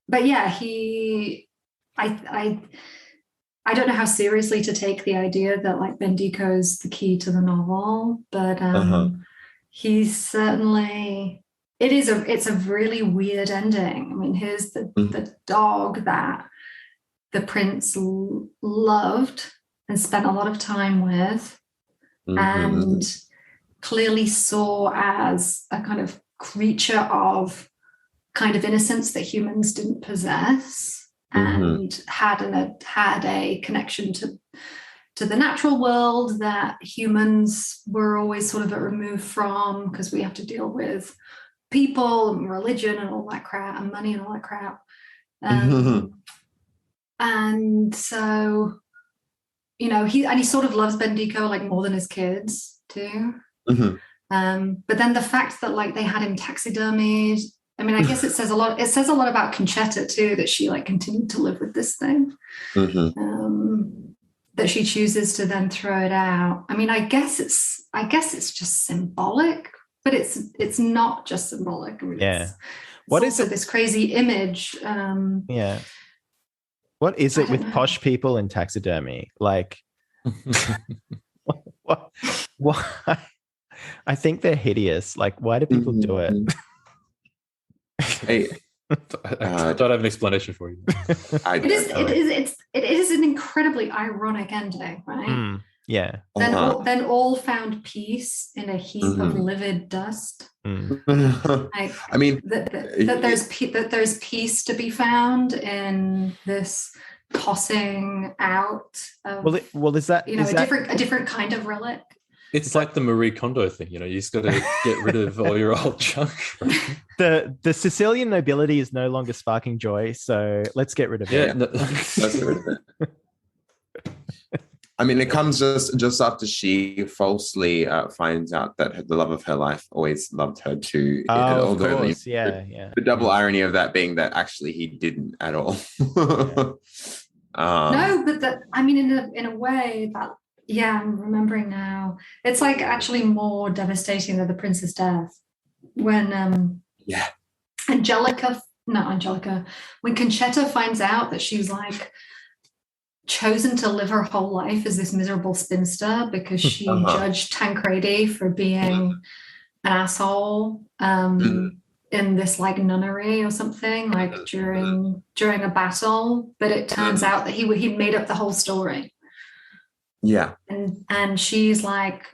Speaker 4: But yeah, I don't know how seriously to take the idea that like Bendico's the key to the novel, but he's certainly. It's a really weird ending. I mean, here's the dog that the prince loved and spent a lot of time with, and clearly saw as a kind of creature of kind of innocence that humans didn't possess, and had a connection to the natural world that humans were always sort of at remove from, because we have to deal with people and religion and all that crap and money and all that crap. And so, he sort of loves Bendico like more than his kids too. But then the fact that like they had him taxidermied, I mean, I guess it says a lot. It says a lot about Conchetta too, that she like continued to live with this thing, that she chooses to then throw it out. I mean, I guess it's just symbolic, but it's not just symbolic. I mean,
Speaker 2: What
Speaker 4: is
Speaker 2: it?
Speaker 4: This crazy image.
Speaker 2: What is it with posh people in taxidermy? Like, what? I think they're hideous. Like, why do people do it?
Speaker 3: Hey,
Speaker 5: I don't have an explanation for you.
Speaker 4: It is an incredibly ironic ending, right?
Speaker 2: Yeah.
Speaker 4: Then all found peace in a heap of livid dust. Like,
Speaker 3: I mean,
Speaker 4: that there's peace to be found in this tossing out of,
Speaker 2: is that
Speaker 4: a different kind of relic.
Speaker 5: It's like the Marie Kondo thing, you just got to get rid of all your old junk. Right?
Speaker 2: The Sicilian nobility is no longer sparking joy, so let's get rid of it.
Speaker 3: Let's get rid of it. I mean, it comes just after she falsely finds out that the love of her life always loved her too.
Speaker 2: Of course. The
Speaker 3: double irony of that being that actually he didn't at all.
Speaker 4: No, but in a way that, I'm remembering now. It's like actually more devastating than the prince's death. When when Conchetta finds out that she's like chosen to live her whole life as this miserable spinster because she judged Tancredi for being an asshole in this like nunnery or something, like during a battle, but it turns out that he made up the whole story. And she's like,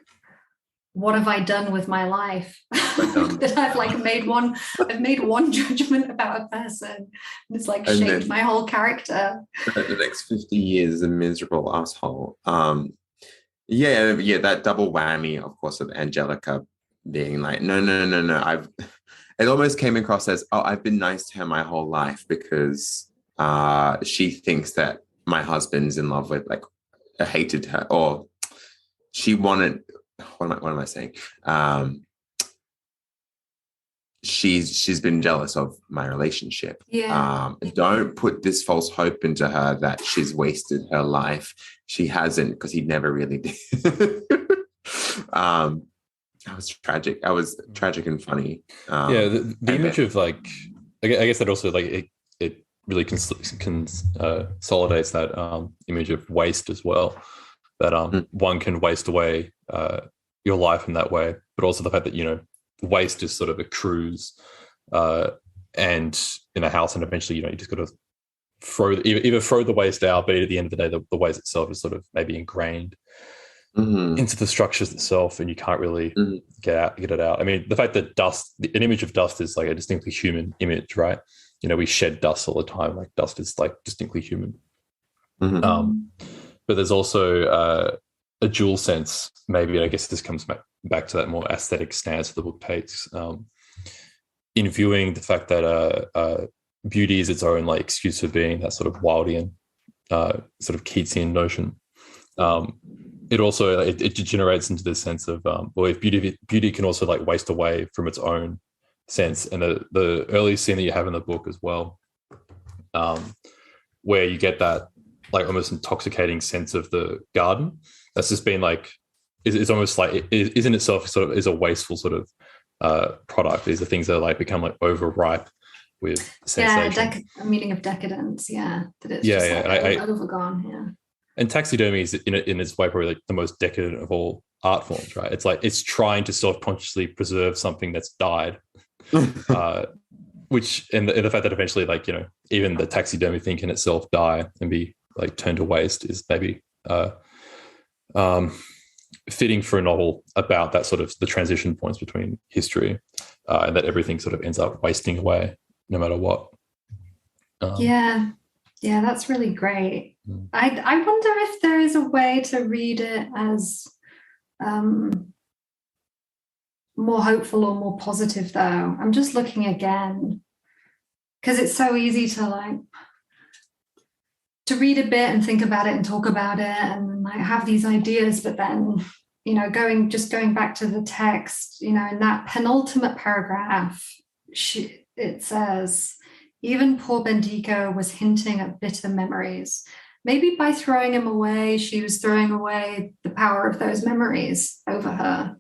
Speaker 4: what have I done with my life? That I've made one judgment about a person, and it's like shaped my whole character.
Speaker 3: The next 50 years, a miserable asshole. That double whammy, of course, of Angelica being like, no. It almost came across as, I've been nice to her my whole life because she thinks that my husband's in love with like hated her, or she wanted. What am I saying? She's been jealous of my relationship. Don't put this false hope into her that she's wasted her life. She hasn't, because he never really did. I was tragic. I was tragic and funny.
Speaker 5: The image of like, I guess that also like it really consolidates that image of waste as well. That one can waste away your life in that way, but also the fact that, you know, waste is sort of accrues and in a house, and eventually, you know, you just got to either throw the waste out, but at the end of the day, the waste itself is sort of maybe ingrained into the structures itself, and you can't really get it out. I mean, the fact that an image of dust is like a distinctly human image, right? You know, we shed dust all the time. Like dust is like distinctly human. But there's also a dual sense, maybe, and I guess this comes back to that more aesthetic stance the book takes in viewing the fact that beauty is its own like excuse for being, that sort of Wildian, sort of Keatsian notion. It also it degenerates into this sense of well, if beauty can also like waste away from its own sense, and the early scene that you have in the book as well, where you get that like almost intoxicating sense of the garden that's just been like is almost like it is in itself sort of is a wasteful sort of product. These are things that like become like overripe with sensation.
Speaker 4: A meaning of decadence. That it's overgone.
Speaker 5: And taxidermy is in its way probably like the most decadent of all art forms, right? It's like it's trying to self-consciously preserve something that's died, which and the fact that eventually, like, you know, even the taxidermy thing can itself die and be like turned to waste is maybe fitting for a novel about that sort of the transition points between history and that everything sort of ends up wasting away no matter what.
Speaker 4: That's really great. I wonder if there is a way to read it as more hopeful or more positive, though. I'm just looking again, because it's so easy to read a bit and think about it and talk about it and like have these ideas, but then, you know, going back to the text, you know, in that penultimate paragraph, it says, even poor Bendigo was hinting at bitter memories. Maybe by throwing him away, she was throwing away the power of those memories over her.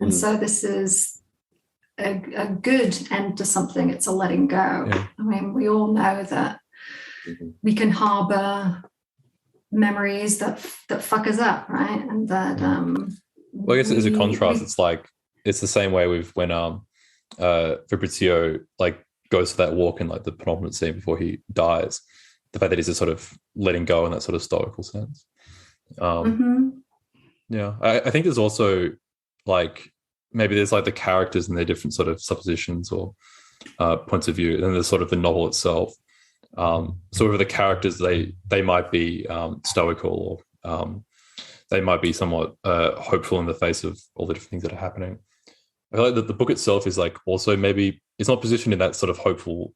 Speaker 4: And so this is a good end to something. It's a letting go. I mean, we all know that we can harbor memories that fuck us up, right? And that
Speaker 5: well, I guess as a contrast, it's like it's the same way with when Fabrizio like goes for that walk in like the penultimate scene before he dies. The fact that he's just sort of letting go in that sort of stoical sense. I think there's also like maybe there's like the characters and their different sort of suppositions or points of view, and then there's sort of the novel itself. So over the characters, they might be stoical, or they might be somewhat hopeful in the face of all the different things that are happening. I feel like that the book itself is like also maybe it's not positioned in that sort of hopeful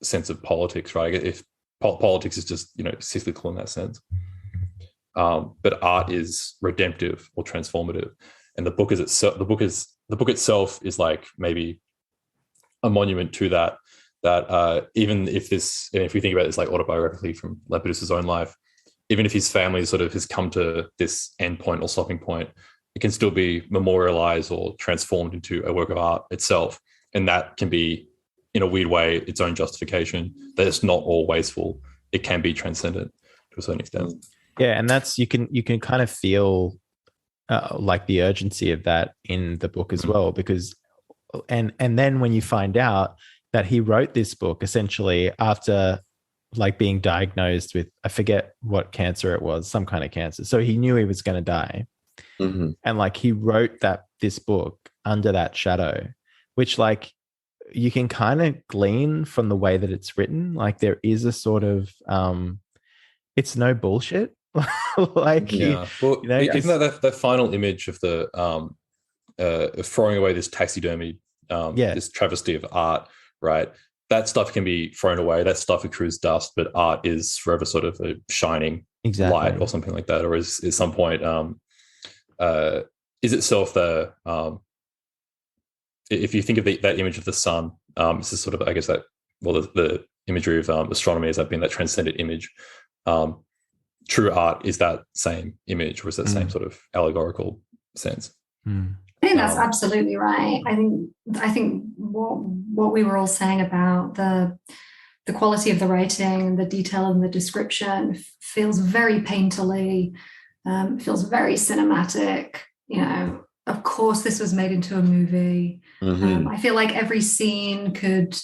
Speaker 5: sense of politics, right? If politics is just, you know, cyclical in that sense, but art is redemptive or transformative, and the book itself is like maybe a monument to that. That even if we think about this like autobiographically from Lampedusa's own life, even if his family sort of has come to this end point or stopping point, it can still be memorialized or transformed into a work of art itself. And that can be, in a weird way, its own justification, that it's not all wasteful. It can be transcendent to a certain extent.
Speaker 2: Yeah, and that's you can kind of feel like the urgency of that in the book as well, because and then when you find out that he wrote this book essentially after like being diagnosed with, I forget what cancer it was, some kind of cancer. So he knew he was going to die. And like he wrote this book under that shadow, which like you can kind of glean from the way that it's written. Like there is a sort of it's no bullshit. Like
Speaker 5: even that final image of the throwing away this taxidermy, this travesty of art, right? That stuff can be thrown away. That stuff accrues dust, but art is forever sort of a shining
Speaker 2: Exactly.
Speaker 5: light or something like that, or is at some point is itself the if you think of that image of the sun, this is sort of, I guess, that, well, the imagery of astronomy is that being that transcendent image. True art is that same image, or is that same sort of allegorical sense?
Speaker 4: I think that's absolutely right. I think what we were all saying about the quality of the writing, the detail and the description feels very painterly, feels very cinematic. You know, of course, this was made into a movie. I feel like every scene could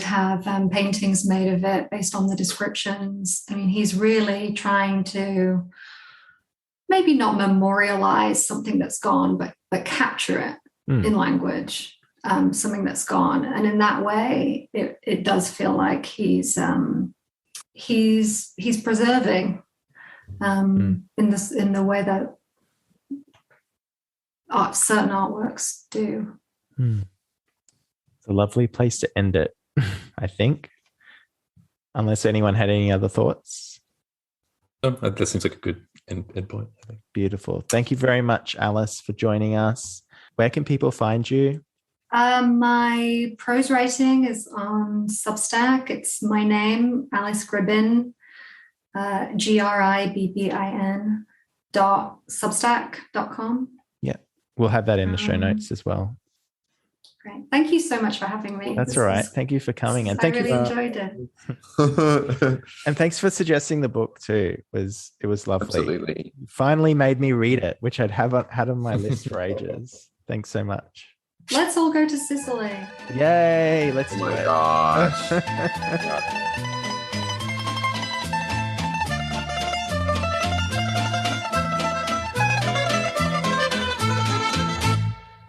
Speaker 4: have paintings made of it based on the descriptions. I mean, he's really trying to maybe not memorialize something that's gone, but capture it in language, something that's gone. And in that way, it does feel like he's preserving in the way that certain artworks do.
Speaker 2: It's a lovely place to end it, I think. Unless anyone had any other thoughts.
Speaker 5: That seems like a good end point, I think.
Speaker 2: Beautiful. Thank you very much, Alice, for joining us. Where can people find you?
Speaker 4: My prose writing is on Substack. It's my name, Alice Gribbin, GRIBBIN.substack.com.
Speaker 2: Yeah, we'll have that in the show notes as well.
Speaker 4: Great. Thank you so much for having me.
Speaker 2: That's all right. Thank you for coming. And
Speaker 4: I really enjoyed it.
Speaker 2: And thanks for suggesting the book too. It was lovely.
Speaker 3: Absolutely.
Speaker 2: You finally made me read it, which I'd had on my list for ages. Thanks so much.
Speaker 4: Let's all go to Sicily.
Speaker 2: Yay! Let's
Speaker 3: Oh
Speaker 2: do
Speaker 3: my
Speaker 2: it.
Speaker 3: gosh.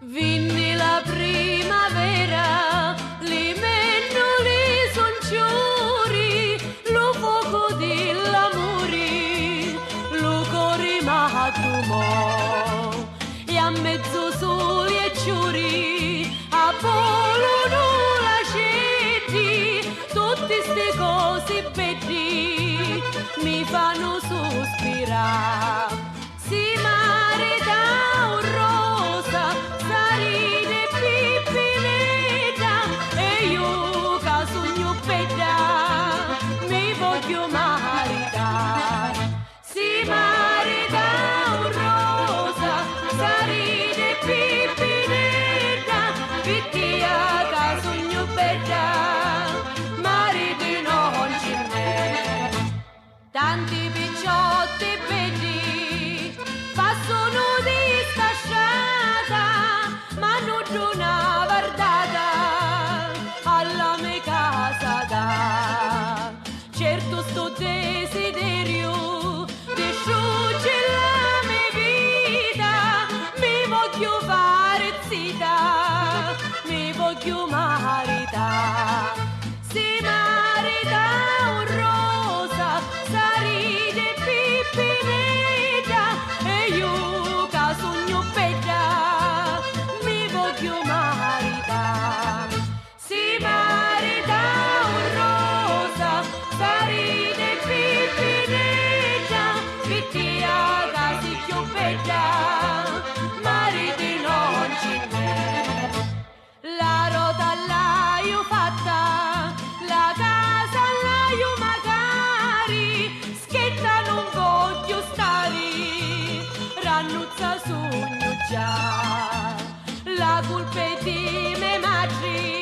Speaker 6: Vinni la primavera, li mennoli son ciuri, lo fuoco dell'amore, lo cuore m'addumò, e a mezzo sole e ciuri, a polo la cedi, tutte ste cose belli, mi fanno sospirare. Si mare da un rosa, sarine pipineta, e io che sogno bella, mi voglio maritare. Si mare da un rosa, sarine pipineta, vittia che sogno bella, marito non ce n'è. Tanti picciotti belli passano di sta strada, ma non una guardata alla mia casa da. Certo sto desiderio di scioglie la mia vita, mi voglio fare zita, mi voglio maritare. Si marita un rosa, saride pipineta, e io che sogno bella, mi voglio maritare. Si marita un rosa, saride pipineta, vittia che si più bella, mariti non ce n'è. La rota l'ho fatta, la casa l'ho magari, schietta non voglio stare, rannuzza sogno già, la colpa è di me madre,